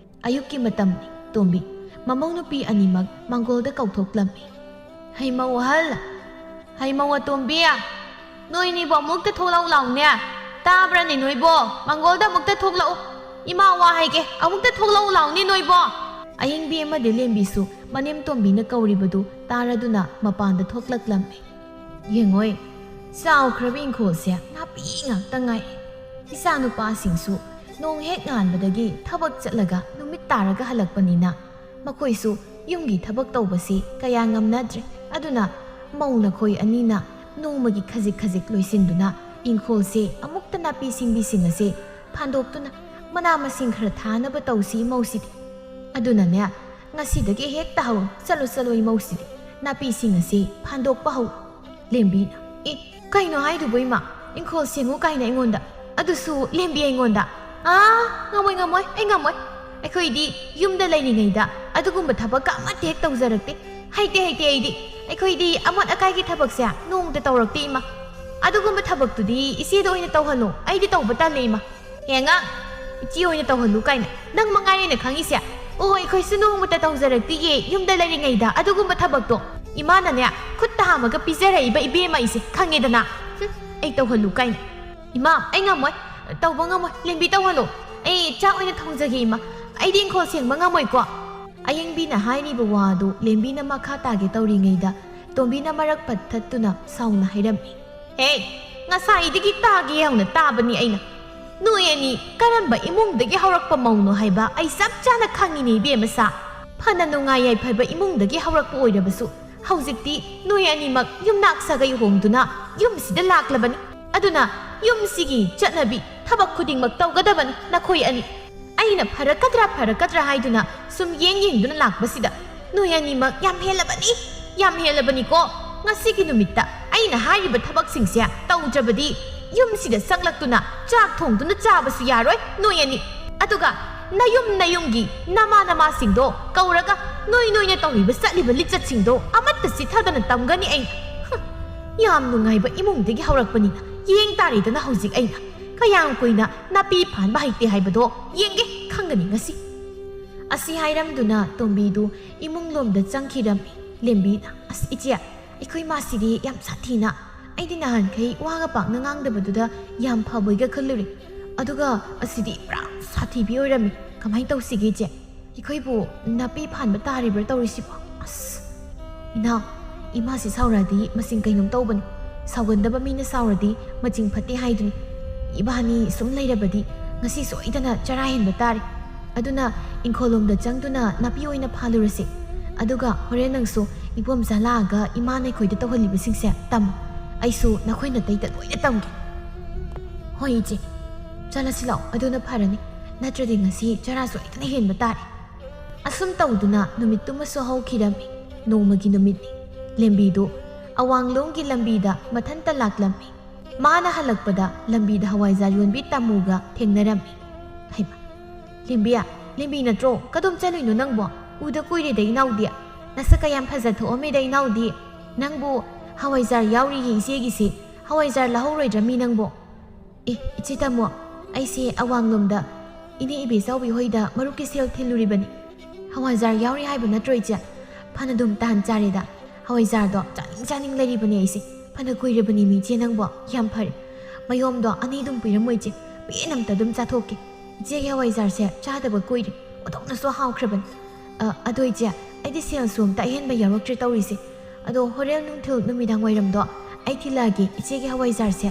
ꯑꯌꯨꯛꯀꯤ ꯃꯇꯝꯅꯤ꯫ ꯇꯣꯝꯕꯤ ꯃꯃꯧ ꯅꯨꯄꯤ ꯑꯅꯤꯃꯛ ꯃꯥꯡꯒꯣꯜꯗ ꯀꯧꯊꯣꯛꯂꯝꯃꯤ꯫ ꯍꯩꯃꯧ ꯑꯍꯜ, ꯍꯩꯃꯧ ꯑꯇꯣꯝꯕꯤ, ꯅꯣꯏꯅꯤꯕꯨ ꯑꯃꯨꯛꯇ ꯊꯣꯛꯂꯛꯎ ꯂꯥꯎꯅꯦ꯫ ꯇꯥꯕ꯭ꯔꯅꯦ ꯅꯣꯏꯕꯣ? ꯃꯥꯡꯒꯣꯜꯗ ꯑꯃꯨꯛꯇ ꯊꯣꯛꯂꯛꯎ꯫ ꯏꯃꯥ ꯋꯥ ꯍꯥꯏꯒꯦ, ꯑꯃꯨꯛꯇ ꯊꯣꯛꯂꯛꯎ ꯂꯥꯎꯅꯦ ꯅꯣꯏꯕꯣ꯫ ꯑꯌꯤꯡꯕꯤ ꯑꯃꯗꯤ ꯂꯦꯝꯕꯤꯁꯨ ꯃꯅꯦꯝ ꯇꯣꯝꯕꯤꯅ ꯀꯧꯔꯤꯕꯗꯨ ꯇꯥꯔꯗꯨꯅ ꯃꯄꯥꯟꯗ ꯊꯣꯛꯂꯛꯂꯝꯃꯤ꯫ ꯌꯦꯡꯉꯣꯏ, ꯆꯥꯎꯈ꯭ꯔꯕ ꯏꯪꯈꯣꯜꯁꯦ ꯅꯥꯄꯤ ꯉꯥꯛꯇ ꯉꯥꯏ꯫ ꯏꯆꯥ ꯅꯨꯄꯥꯁꯤꯡꯁꯨ ꯅꯣꯡ ꯍꯦꯛ ꯉꯥꯟꯕꯗꯒꯤ ꯊꯕꯛ ꯆꯠꯂꯒ ꯅꯨꯃꯤꯠ ꯇꯥꯔꯒ ꯍꯜꯂꯛꯄꯅꯤꯅ ꯃꯈꯣꯏꯁꯨ ꯌꯨꯝꯒꯤ ꯊꯕꯛ ꯇꯧꯕꯁꯤ ꯀꯌꯥ ꯉꯝꯅꯗ꯭ꯔꯦ꯫ ꯑꯗꯨꯅ ꯃꯧ ꯅꯈꯣꯏ ꯑꯅꯤꯅ ꯅꯣꯡꯃꯒꯤ ꯈꯖꯤꯛ ꯂꯣꯏꯁꯤꯟꯗꯨꯅ ꯏꯪꯈꯣꯜꯁꯦ ꯑꯃꯨꯛꯇ ꯅꯥꯄꯤ ꯁꯤꯡꯕꯤꯁꯤꯡ ꯑꯁꯦ ꯐꯥꯟꯗꯣꯛꯇꯨꯅ ꯃꯅꯥ ꯃꯁꯤꯡ ꯈꯔ ꯊꯥꯅꯕ ꯇꯧꯁꯤ ꯏꯃꯧꯁꯤꯗꯤ꯫ ꯑꯗꯨꯅꯅꯦ ꯉꯁꯤꯗꯒꯤ ꯍꯦꯛꯇ ꯍꯧꯔꯣ, ꯆꯠꯂꯣ ꯏꯃꯧꯁꯤꯗꯤ, ꯅꯥꯄꯤꯁꯤꯡ ꯑꯁꯤ ꯐꯥꯟꯗꯣꯛꯄ ꯍꯧꯔꯣ꯫ ꯂꯦꯝꯕꯤꯅ ꯀꯩꯅꯣ ꯍꯥꯏꯗꯨꯕꯣ ꯏꯃꯥ? ꯏꯪꯈꯣꯜ ꯁꯦꯡꯉꯨ ꯀꯥꯏꯅ ꯑꯩꯉꯣꯟꯗ ꯑꯗꯨꯁꯨ ꯂꯦꯝꯕꯤ ꯑꯩꯉꯣꯟꯗ ꯉꯝꯃꯣꯏ ꯑꯩ ꯉꯝꯃꯣꯏ ꯑꯩꯈꯣꯏꯗꯤ ꯌꯨꯝꯗ ꯂꯩꯔꯤꯉꯩꯗ ꯑꯗꯨꯒꯨꯝꯕ ꯊꯕꯛꯀ ꯑꯃꯠꯇ ꯍꯦꯛ ꯇꯧꯖꯔꯛꯇꯦ ꯍꯩꯇꯦ ꯑꯩꯈꯣꯏꯗꯤ ꯑꯃꯣꯠ ꯑꯀꯥꯏꯒꯤ ꯊꯕꯛꯁꯦ ꯅꯣꯡꯇ ꯇꯧꯔꯛꯇꯦ ꯏꯃꯥ ꯑꯗꯨꯒꯨꯝꯕ ꯊꯕꯛꯇꯨꯗꯤ ꯏꯆꯦꯗ ꯑꯣꯏꯅ ꯇꯧꯍꯜꯂꯣ ꯑꯩꯗꯤ ꯇꯧꯕ ꯇꯜꯂꯦ ꯏꯃꯥ ꯑꯉꯥꯡ ꯏꯆꯦ ꯑꯣꯏꯅ ꯇꯧꯍꯜꯂꯨ ꯀꯥꯏꯅ ꯅꯪ ꯃꯉꯥꯏꯔꯦꯅ ꯈꯪꯉꯤꯁꯦ ꯑꯩꯈꯣꯏꯁꯨ ꯅꯣꯡꯃꯇ ꯇꯧꯖꯔꯛꯇꯤꯌꯦ ꯌꯨꯝꯗ ꯂꯩꯔꯤꯉꯩꯗ ꯑꯗꯨꯒꯨꯝꯕ ꯊꯕꯛꯇꯣ ꯏꯃꯥꯅꯅꯦ ꯈꯨꯠꯇ ꯍꯥꯝꯃꯒ ꯄꯤꯖꯔꯛꯏꯕ ꯏꯕꯦꯝꯃ ꯑꯩꯁꯦ ꯈꯪꯉꯦꯗꯅ ꯑꯩ ꯇꯧꯍꯜꯂꯨ ꯀꯥꯏꯅ ꯏꯃꯥ ꯑꯩ ꯉꯝꯃꯣꯏ ꯇꯧꯕ ꯉꯝꯃꯣꯏ ꯂꯦꯝꯕꯤ ꯇꯧꯍꯜꯂꯣ ꯑꯩ ꯆꯥꯛ ꯑꯣꯏꯅ ꯊꯣꯡꯖꯒꯦ ꯏꯃꯥ ꯑꯩꯗꯤ ꯏꯪꯈꯣꯜ ꯁꯦꯡꯕ ꯉꯝꯃꯣꯏꯀꯣ ꯑꯌꯦꯡꯕꯤꯅ ꯍꯥꯏꯔꯤꯕ ꯋꯥꯗꯨ ꯂꯦꯝꯕꯤꯅ ꯃꯈꯥ ꯇꯥꯒꯦ ꯇꯧꯔꯤꯉꯩꯗ ꯇꯣꯝꯕꯤꯅ ꯃꯔꯛ ꯄꯠꯊꯠꯇꯨꯅ ꯁꯥꯎꯅ ꯍꯥꯏꯔꯝꯃꯤ ꯉꯁꯥꯏꯗꯒꯤ ꯇꯥꯒꯦ ꯌꯥꯎꯅ ꯇꯥꯕꯅꯤ ꯑꯩꯅ ꯅꯣꯏ ꯑꯅꯤ ꯀꯔꯝꯕ ꯏꯃꯨꯡꯗꯒꯤ ꯍꯧꯔꯛꯄ ꯃꯧꯅꯣ ꯍꯥꯏꯕ ꯑꯩ ꯆꯞ ꯆꯥꯅ ꯈꯪꯉꯤꯅꯦ ꯏꯕꯦꯝꯃꯆꯥ ꯐꯅ ꯅꯨꯡꯉꯥꯏ ꯌꯥꯏꯐꯕ ꯏꯃꯨꯡꯗꯒꯤ ꯍꯧꯔꯛꯄ ꯑꯣꯏꯔꯕꯁꯨ ꯍꯧꯖꯤꯛꯇꯤ ꯅꯣꯏ ꯑꯅꯤꯃꯛ ꯌꯨꯝꯅꯥꯛ ꯁꯥꯒꯩ ꯍꯣꯡꯗꯨꯅ ꯌꯨꯝꯁꯤꯗ ꯂꯥꯛꯂꯕꯅꯤ ꯑꯗꯨꯅ ꯌꯨꯝꯁꯤꯒꯤ ꯆꯠꯅꯕꯤ ꯊꯕꯛ ꯈꯨꯗꯤꯡꯃꯛ ꯇꯧꯒꯗꯕꯅꯤ ꯅꯈꯣꯏ ꯑꯅꯤ ꯑꯩꯅ ꯐꯔꯛꯀꯗ꯭ꯔꯥ ꯍꯥꯏꯗꯨꯅ ꯁꯨꯝ ꯌꯦꯡꯗꯨꯅ ꯂꯥꯛꯄꯁꯤꯗ ꯅꯣꯏ ꯑꯅꯤꯃꯛ ꯌꯥꯝ ꯍꯦꯜꯂꯕꯅꯤꯀꯣ ꯉꯁꯤꯒꯤ ꯅꯨꯃꯤꯠꯇ ꯑꯩꯅ ꯍꯥꯏꯔꯤꯕ ꯊꯕꯛꯁꯤꯡꯁꯦ ꯇꯧꯗ꯭ꯔꯕꯗꯤ ꯌꯨꯝꯁꯤꯗ ꯆꯪꯂꯛꯇꯨꯅ ꯆꯥꯛ ꯊꯣꯡꯗꯨꯅ ꯆꯥꯕꯁꯨ ꯌꯥꯔꯣꯏ ꯅꯣꯏ ꯑꯅꯤ ꯑꯗꯨꯒ ꯅꯌꯨꯝꯒꯤ ꯅꯃꯥꯁꯤꯡꯗꯣ ꯀꯧꯔꯒ ꯅꯣꯏꯅ ꯇꯧꯔꯤꯕ ꯆꯠꯂꯤꯕ ꯂꯤꯆꯠꯁꯤꯡꯗꯣ ꯑꯃꯠꯇ ꯆꯤꯊꯗꯅ ꯇꯝꯒꯅꯤ ꯑꯩꯅ ꯌꯥꯝ ꯅꯨꯡꯉꯥꯏꯕ ꯏꯃꯨꯡꯗꯒꯤ ꯍꯧꯔꯛꯄꯅꯤꯅ ꯌꯦꯡ ꯇꯥꯔꯦꯗꯅ ꯍꯧꯖꯤꯛ ꯑꯩꯅ ꯀꯌꯥꯝ ꯀꯨꯏꯅ ꯅꯥꯄꯤ ꯐꯥꯟꯕ ꯍꯩꯇꯦ ꯍꯥꯏꯕꯗꯣ ꯌꯦꯡꯒꯦ ꯈꯪꯒꯅꯤ ꯉꯁꯤ ꯑꯁꯤ ꯍꯥꯏꯔꯝꯗꯨꯅ ꯇꯣꯝꯕꯤꯗꯨ ꯏꯃꯨꯡꯂꯣꯝꯗ ꯆꯪꯈꯤꯔꯝꯃꯤ ꯂꯦꯝꯕꯤꯅ ꯏꯆꯦ ꯑꯩꯈꯣꯏ ꯃꯥꯁꯤꯗꯤ ꯌꯥꯝ ꯁꯥꯊꯤꯅ ꯑꯩꯗꯤ ꯅꯍꯥꯟꯈꯩ ꯋꯥꯒ ꯄꯥꯛꯅ ꯉꯥꯡꯗꯕꯗꯨꯗ ꯌꯥꯝ ꯐꯕꯣꯏꯒ ꯈꯜꯂꯨꯔꯦ ꯑꯗꯨꯒ ꯑꯁꯤꯗꯤ ꯄꯨꯔꯥ ꯁꯥꯊꯤꯕꯤ ꯑꯣꯏꯔꯝꯃꯤ ꯀꯃꯥꯏꯅ ꯇꯧꯁꯤꯒꯦ ꯏꯆꯦ ꯑꯩꯈꯣꯏꯕꯨ ꯅꯥꯄꯤ ꯐꯥꯟꯕ ꯇꯥꯔꯤꯕ꯭ꯔꯥ ꯇꯧꯔꯤꯁꯤꯕꯣ ꯏꯅꯥꯎ ꯏꯃꯥꯁꯤ ꯁꯥꯎꯔꯛꯑꯗꯤ ꯃꯁꯤꯡ ꯀꯩꯅꯣꯝ ꯇꯧꯕꯅꯤ ꯁꯥꯎꯒꯟꯗꯕ ꯃꯤꯅ ꯁꯥꯎꯔꯗꯤ ꯃꯆꯤꯡ ꯐꯠꯇꯦ ꯍꯥꯏꯗꯨꯅꯤ 이바니 ꯁꯨꯝ ꯂꯩꯔꯕꯗꯤ ngasi soidana chara hinba tari aduna inkolomda changduna napi oina phalurasi aduga hore nangsu ibom zalaga imane khoida tawhaliba singse tam aisu nakhoina taita loina tamge hoi je chala silaw aduna pharani natradi ngasi chara soidana hinba tari asum tawduna numituma so hawkhirami nomagi numitni lembidu awanglonggi lambida mathanta laklammi mana halakpada lambida hawaijar yonbi tamuga thengnarami haima lembi natro kadom chaluino nangbo uda kuire dai naudi nasaka yam phaja thome dai naudi nangbu hawaijar yauri hi segi se hawaijar lahoroi drami nangbo ichi tamo aise awanglomda ini ibe sawi hoida maruki sel thiluribani hawaijar yauri haibu natro icha phanadum tan charida hawaijar do chaning leribani aise phana kuirebani mi che nangbo yam phare mayom do ani dum piramoi che penam ta dum chathoke je hawaijar se chadaba kuire odona so hawkhraban adoi je aidi sel sum ta hen ba yaroktre tawrise ado horel nungthil numidang wairam do ai thilagi iche ge hawaijar se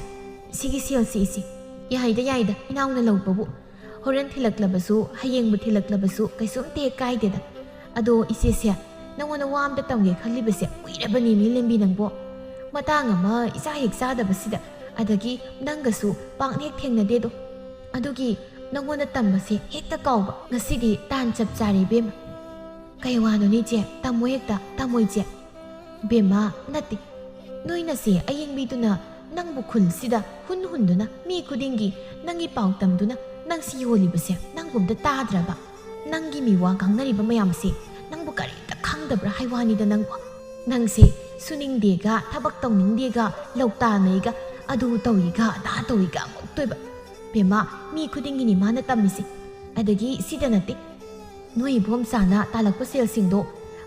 sigi sel si yaida inauna lawbabu horen thilaklabasu hayeng bu thilaklabasu kaisum te kaideda ado ise se nangona wam da tamge khalibase kuirebani mi lembi nangbo matang ama isa hek sadabasida adagi nangasu pangnek thengnade do adugi nangona tambase hekta kawba ngasidi tan chap chari bem kaiwano ni je tamo hekta tamoi je bema nati noina se ayeng biduna nangbu khul sida hunduna mi kudingi nangi pautamduna nang si holibase nanggumda tadraba nangi mi wa gangnariba mayam se nangbu kari ta khangdabra haiwani da nangbo nangse suning dega thabak tawning dega lokta naiga adu tawiga da tawiga moktoiba bema mi khudingi ni mana tamisi adagi sidanati noi bom sana talakpa sel singdo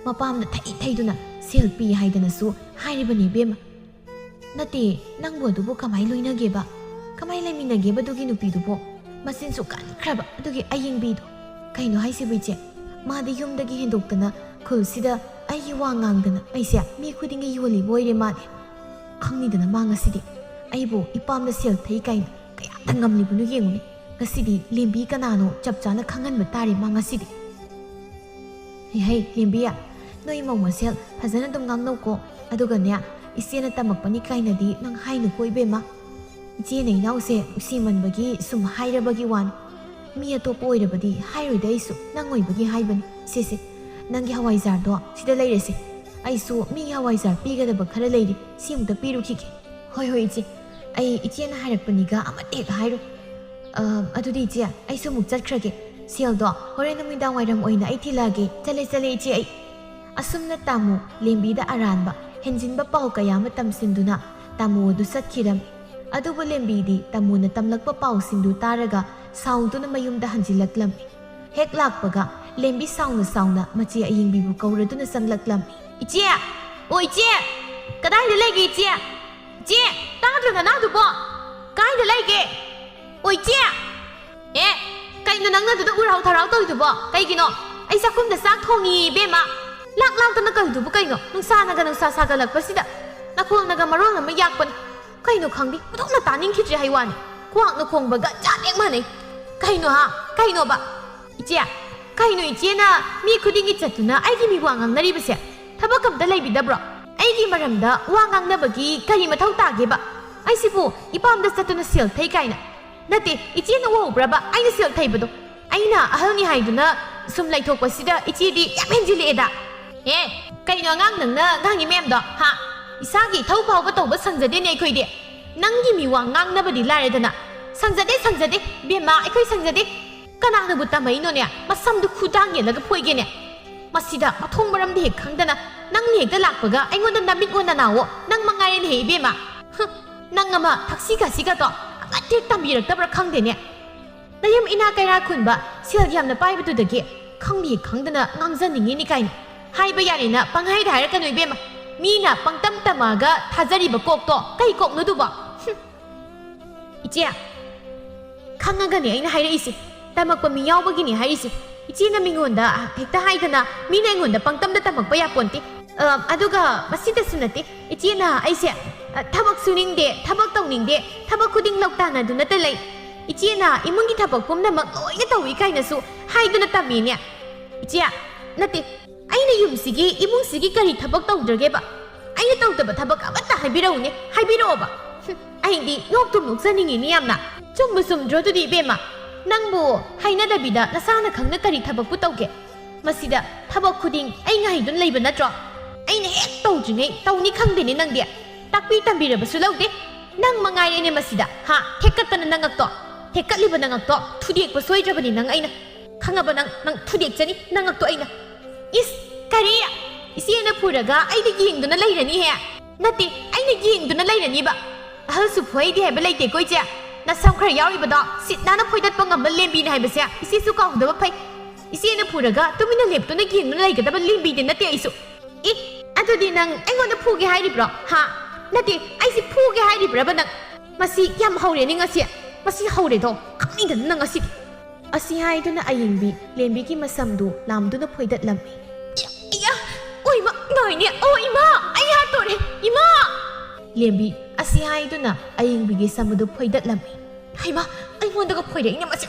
mapamna thaiduna sel pi haidana su hairibani bema nati nangbo dubu kamai loinage ba kamai leminage ba dugi nupi dubo masin su kan khraba adugi ayeng bi do kaino haisi bije madi yumdagi hendoktana khulsida ai wangangdana aise mi khudingi yoli boire mani khangni mangasidi aibo ipamna sel thai kaina kaya tangamli bunu yenguni ngasidi lembi kanano chapchana khangan ba tari mangasidi hey lembiya noi mawma sel phajana dum ngangno ko aduga nya isena tamakpani kainadi nang hainu koibema je nei nause usimanbagi sum hairabagi wan mi atopo oirabadi hairoidaisu nangoibagi haibani sese nangi hawaijar do sida leirese aisu mi hawaijar pigadaba khara leiri simta pirukhike hoi je ꯑꯩ ꯏꯆꯦꯅ ꯍꯥꯏꯔꯛꯄꯅꯤꯒ ꯑꯃꯠꯇ ꯍꯦꯛ ꯍꯥꯏꯔꯣ ꯑꯗꯨꯗꯤ ꯏꯆꯦ ꯑꯩꯁꯨ ꯑꯃꯨꯛ ꯆꯠꯈ꯭ꯔꯒꯦ ꯁꯦꯜꯗꯣ ꯍꯣꯔꯦꯟ ꯅꯨꯃꯤꯗꯥꯡ ꯋꯥꯏꯔꯝ ꯑꯣꯏꯅ ꯑꯩ ꯊꯤꯜꯂꯛꯑꯒꯦ ꯆꯠꯂꯦ ꯏꯆꯦ ꯑꯩ ꯑꯁꯨꯝꯅ ꯇꯥꯃꯣ ꯂꯦꯝꯕꯤꯗ ꯑꯔꯥꯟꯕ ꯍꯦꯟꯖꯤꯟꯕ ꯄꯥꯎ ꯀꯌꯥ ꯑꯃ ꯇꯝꯁꯤꯟꯗꯨꯅ ꯇꯥꯃꯣ ꯑꯗꯨ ꯆꯠꯈꯤꯔꯝꯃꯤ ꯑꯗꯨꯕꯨ ꯂꯦꯝꯕꯤꯗꯤ ꯇꯥꯃꯣꯅ ꯇꯝꯂꯛꯄ ꯄꯥꯎꯁꯤꯡꯗꯨ ꯇꯥꯔꯒ ꯁꯥꯎꯗꯨꯅ ꯃꯌꯨꯝꯗ ꯍꯟꯖꯤꯜꯂꯛꯂꯝꯃꯤ ꯍꯦꯛ ꯂꯥꯛꯄꯒ ꯂꯦꯝꯕꯤ ꯁꯥꯎꯅ ꯃꯆꯦ ꯑꯌꯤꯡꯕꯤꯕꯨ ꯀꯧꯔꯗꯨꯅ ꯆꯪꯂꯛꯂꯝꯃꯤ ꯏꯆꯦ ꯑꯣ ꯏꯆꯦ ꯀꯗꯥꯏꯗ ꯂꯩꯒꯦ ꯏꯆꯦ ꯏꯆꯦ ꯇꯥꯗ꯭ꯔꯣ ꯅꯅꯥꯎꯗꯨꯕꯣ ꯀꯥꯏꯗ ꯂꯩꯒꯦ ꯑꯣ ꯏꯆꯦ ꯀꯩꯅꯣ ꯅꯪꯅ ꯑꯗꯨꯗ ꯎꯔꯥꯎ ꯊꯔꯥꯎ ꯇꯧꯔꯤꯗꯨꯕꯣ ꯀꯩꯒꯤꯅꯣ ꯑꯩ ꯆꯥꯛꯈꯨꯝꯗ ꯆꯥꯛ ꯊꯣꯡꯉꯤ ꯏꯕꯦꯝꯃ ꯂꯥꯛꯇꯅ ꯀꯧꯔꯤꯗꯨꯕꯨ ꯀꯩꯅꯣ ꯅꯨꯡꯁꯥ ꯁꯥꯒꯠꯂꯛꯄꯁꯤꯗ ꯅꯈꯣꯜꯅꯒ ꯃꯔꯣꯜ ꯑꯃ ꯌꯥꯛꯄꯅꯤ ꯀꯩꯅꯣ ꯈꯪꯗꯦ ꯄꯨꯊꯣꯛꯅ ꯇꯥꯅꯤꯡꯈꯤꯗ꯭ꯔꯦ ꯍꯥꯏꯋꯥꯅꯤ ꯈ꯭ꯋꯥꯡꯅ ꯈꯣꯡꯕꯒ ꯆꯥꯅꯦꯛ ꯃꯥꯟꯅꯩ ꯀꯩꯅꯣ ꯀꯩꯅꯣꯕ ꯏꯆꯦ ꯀꯩꯅꯣ ꯏꯆꯦꯅ ꯃꯤ ꯈꯨꯗꯤꯡꯒꯤ ꯆꯠꯇꯨꯅ ꯑꯩꯒꯤ ꯃꯤꯋꯥ ꯉꯥꯡꯅꯔꯤꯕꯁꯦ ꯊꯕꯛ ꯑꯝꯇ ꯂꯩꯕꯤꯗꯕ꯭ꯔꯣ ꯑꯩꯒꯤ ꯃꯔꯝꯗ ꯋꯥ ꯉꯥꯡꯅꯕꯒꯤ ꯀꯔꯤ ꯃꯊꯧ ꯇꯥꯒꯦꯕ ꯑꯩꯁꯤꯕꯨ ꯏꯄꯥꯝꯗ ꯆꯠꯇꯨꯅ ꯁꯦꯜ ꯊꯩ ꯀꯥꯏꯅ ꯅꯠꯇꯦ ꯏꯆꯦꯅ ꯎꯍꯧꯕ꯭ꯔꯕ ꯑꯩꯅ ꯁꯦꯜ ꯊꯩꯕꯗꯣ ꯑꯩꯅ ꯑꯍꯜꯅꯤ ꯍꯥꯏꯗꯨꯅ ꯁꯨꯝ ꯂꯩꯊꯣꯛꯄꯁꯤꯗ ꯏꯆꯦꯗꯤ ꯌꯥꯝ ꯍꯦꯟꯖꯤꯜꯂꯛꯑꯦꯗ ꯀꯩꯅꯣ ꯑꯉꯥꯡ ꯅꯪꯅ ꯉꯥꯡꯉꯤ ꯃꯌꯥꯝꯗꯣ ꯏꯁꯥꯒꯤ ꯏꯊꯧ ꯐꯥꯎꯕ ꯇꯧꯕ ꯁꯪꯖꯗꯦꯅꯦ ꯑꯩꯈꯣꯏꯗꯤ ꯅꯪꯒꯤ ꯃꯤꯋꯥ ꯉꯥꯡꯅꯕꯗꯤ ꯂꯥꯏꯔꯦꯗꯅ ꯁꯪꯖꯗꯦ ꯕꯦꯝꯃ ꯑꯩꯈꯣꯏ ꯁꯪꯖꯗꯦ ꯀꯅꯥꯅꯕꯨ ꯇꯝꯃꯛꯏꯅꯣꯅꯦ ꯃꯁꯝꯗꯨ ꯈꯨꯗꯥꯡ ꯌꯦꯜꯂꯒ ꯐꯣꯏꯒꯦꯅꯦ ꯃꯁꯤꯗ ꯃꯊꯣꯡ ꯃꯔꯝꯗꯤ ꯍꯦꯛ ꯈꯪꯗꯅ ꯅꯪꯅ ꯍꯦꯛꯇ ꯂꯥꯛꯄꯒ ꯑꯩꯉꯣꯟꯗ ꯅꯃꯤꯠ ꯑꯣꯟꯅ ꯅꯥꯋꯣ ꯅꯪ ꯃꯉꯥꯏꯔꯦꯅꯦ ꯍꯦ ꯏꯕꯦꯝꯃ ꯅꯪ ꯑꯃ ꯊꯛꯁꯤ ꯈꯥꯁꯤꯒꯗꯣ ꯑꯃꯠꯇ ꯍꯦꯛ ꯇꯝꯕꯤꯔꯛꯇꯕ꯭ꯔꯥ ꯈꯪꯗꯦꯅꯦ ꯅꯌꯨꯝ ꯏꯅꯥ ꯀꯩꯔꯥ ꯈꯨꯟꯕ ꯁꯦꯜ ꯌꯥꯝꯅ ꯄꯥꯏꯕꯗꯨꯗꯒꯤ ꯈꯪꯕꯤ ꯈꯪꯗꯅ ꯉꯥꯡꯖꯅꯤꯡꯉꯤꯅꯤ ꯀꯥꯏꯅ ꯍꯥꯏꯕ ꯌꯥꯔꯦꯅ ꯄꯪꯍꯥꯏꯗ ꯍꯥꯏꯔꯛꯀꯅꯨ ꯏꯕꯦꯝꯃ ꯃꯤꯅ ꯄꯪꯇꯝ ꯇꯝꯃꯒ ꯊꯥꯖꯔꯤꯕ ꯀꯣꯛꯇꯣ ꯀꯩ ꯀꯣꯛꯅꯣꯗꯨꯕꯣ ꯏꯆꯦ ꯈꯪꯉꯒꯅꯦ ꯑꯩꯅ ꯍꯥꯏꯔꯛꯏꯁꯦ ꯇꯝꯃꯛꯄ ꯃꯤ ꯌꯥꯎꯕꯒꯤꯅꯦ ꯍꯥꯏꯔꯤꯁꯦ ꯏꯆꯦꯅ ꯃꯤꯉꯣꯟꯗ ꯍꯦꯛꯇ ꯍꯥꯏꯗꯅ ꯃꯤꯅ ꯑꯩꯉꯣꯟꯗ ꯄꯪꯇꯝꯗ ꯇꯝꯃꯛꯄ ꯌꯥꯄꯣꯟꯇꯦ ꯑꯗꯨꯒ ꯃꯁꯤꯗꯁꯨ ꯅꯠꯇꯦ ꯏꯆꯦꯅ ꯑꯩꯁꯦ ꯊꯕꯛ ꯁꯨꯅꯤꯡꯗꯦ ꯊꯕꯛ ꯇꯧꯅꯤꯡꯗꯦ ꯊꯕꯛ ꯈꯨꯗꯤꯡ ꯂꯧꯇꯥꯟꯅꯗꯨꯅꯇ ꯂꯩ ꯏꯆꯦꯅ ꯏꯃꯨꯡꯒꯤ ꯊꯕꯛ ꯄꯨꯝꯅꯃꯛ ꯂꯣꯏꯅ ꯇꯧꯏ ꯀꯥꯏꯅꯁꯨ ꯍꯥꯏꯗꯨꯅ ꯇꯝꯃꯤꯅꯦ ꯏꯆꯦ ꯅꯠꯇꯦ ꯑꯩꯅ ꯌꯨꯝꯁꯤꯒꯤ ꯏꯃꯨꯡꯁꯤꯒꯤ ꯀꯔꯤ ꯊꯕꯛ ꯇꯧꯗ꯭ꯔꯒꯦꯕ ꯑꯩꯅ ꯇꯧꯗꯕ ꯊꯕꯛ ꯑꯃꯠꯇ ꯍꯥꯏꯕꯤꯔꯛꯎꯅꯦ ꯍꯥꯏꯕꯤꯔꯛꯑꯣꯕ ꯑꯩꯗꯤ ꯅꯣꯛꯆꯅꯤꯡꯉꯤꯅꯤ ꯌꯥꯝꯅ ꯆꯨꯝꯕ ꯆꯨꯝꯗ꯭ꯔꯣ ꯑꯗꯨꯗꯤ ꯏꯕꯦꯝꯃ ꯅꯪꯕꯨ ꯍꯩꯅꯗꯕꯤꯗ ꯅꯁꯥꯅ ꯈꯪꯅ ꯀꯔꯤ ꯊꯕꯛꯄꯨ ꯇꯧꯒꯦ ꯃꯁꯤꯗ ꯊꯕꯛ ꯈꯨꯗꯤꯡ ꯑꯩ ꯉꯥꯏꯗꯨꯅ ꯂꯩꯕ ꯅꯠꯇ꯭ꯔꯣ ꯑꯩꯅ ꯍꯦꯛ ꯇꯧꯗ꯭ꯔꯤꯉꯩ ꯇꯧꯅꯤ ꯈꯪꯗꯦꯅꯦ ꯅꯪꯗꯤ ꯇꯥꯛꯄꯤ ꯇꯝꯕꯤꯔꯕꯁꯨ ꯂꯧꯗꯦ ꯅꯪ ꯃꯉꯥꯏꯔꯦꯅꯦ ꯃꯁꯤꯗ ꯊꯦꯛꯀꯠꯇꯅ ꯅꯉꯛꯇꯣ ꯊꯦꯛꯀꯠꯂꯤꯕ ꯅꯉꯛꯇꯣ ꯊꯨꯗꯦꯛꯄ ꯁꯣꯏꯗ꯭ꯔꯕꯅꯤ ꯅꯪ ꯑꯩꯅ ꯈꯪꯉꯕ ꯅꯪ ꯊꯨꯗꯦꯛꯆꯅꯤ ꯅꯉꯛꯇꯣ ꯑꯩꯅ ꯏꯁ ꯀꯔꯤ ꯏꯆꯦꯅ ꯐꯨꯔꯒ ꯑꯩꯅ ꯌꯦꯡꯗꯨꯅ ꯂꯩꯔꯅꯤꯍꯦ ꯅꯠꯇꯦ ꯑꯩꯅ ꯌꯦꯡꯗꯨꯅ ꯂꯩꯔꯅꯤꯕ ꯑꯍꯜꯁꯨ ꯐꯣꯏꯗꯦ ꯍꯥꯏꯕ ꯂꯩꯇꯦꯀꯣ ꯏꯆꯦ ꯅꯁꯝ ꯈꯔ ꯌꯥꯎꯔꯤꯕꯗꯣ ꯁꯤꯠ ꯅꯥꯟꯅ ꯐꯣꯏꯗꯠꯄ ꯉꯝꯕ ꯂꯦꯝꯕꯤꯅꯤ ꯍꯥꯏꯕꯁꯦ ꯏꯆꯦꯁꯨ ꯀꯥꯎꯗꯕ ꯐꯩ ꯏꯆꯦꯅ ꯐꯨꯔꯒ ꯇꯨꯃꯤꯟꯅ ꯂꯦꯞꯇꯨꯅ ꯌꯦꯡꯗꯨꯅ ꯂꯩꯒꯗꯕ ꯂꯦꯝꯕꯤꯗꯤ ꯅꯠꯇꯦ ꯑꯩꯁꯨ ꯑꯗꯨꯗꯤ ꯅꯪ ꯑꯩꯉꯣꯟꯗ ꯐꯨꯒꯦ ꯍꯥꯏꯔꯤꯕ꯭ꯔꯣ ꯅꯠꯇꯦ ꯑꯩꯁꯦ ꯐꯨꯒꯦ ꯍꯥꯏꯔꯤꯕ꯭ꯔꯕ ꯅꯪ ꯃꯁꯤ ꯌꯥꯝ ꯍꯧꯔꯦꯅꯦ ꯉꯁꯤ ꯃꯁꯤ ꯍꯧꯔꯦꯗꯣ ꯈꯪꯅꯤꯡꯗꯅ ꯅꯪ ꯉꯁꯤꯗꯤ ꯑꯁꯤ ꯍꯥꯏꯗꯨꯅ ꯑꯌꯤꯡꯕꯤ ꯂꯦꯝꯕꯤꯒꯤ ꯃꯁꯝꯗꯨ ꯂꯥꯝꯗꯨꯅ ꯐꯣꯏꯗꯠꯂꯝꯃꯤ ꯑꯣꯏꯃ ꯅꯥꯏꯅꯦ ꯑꯣ ꯏꯃꯥ ꯑꯩ ꯍꯥꯠꯇꯣꯔꯦ ꯏꯃꯥ ꯂꯦꯝꯕꯤ ꯑꯁꯤ ꯍꯥꯏꯗꯨꯅ ꯑꯌꯤꯡꯕꯤꯒꯤ ꯁꯝ ꯑꯗꯨ ꯐꯣꯏꯗꯠꯂꯝꯃꯤ ꯍꯩꯃꯥ ꯑꯩꯉꯣꯟꯗꯒ ꯐꯣꯏꯔꯛꯏꯅꯦ ꯃꯁꯤ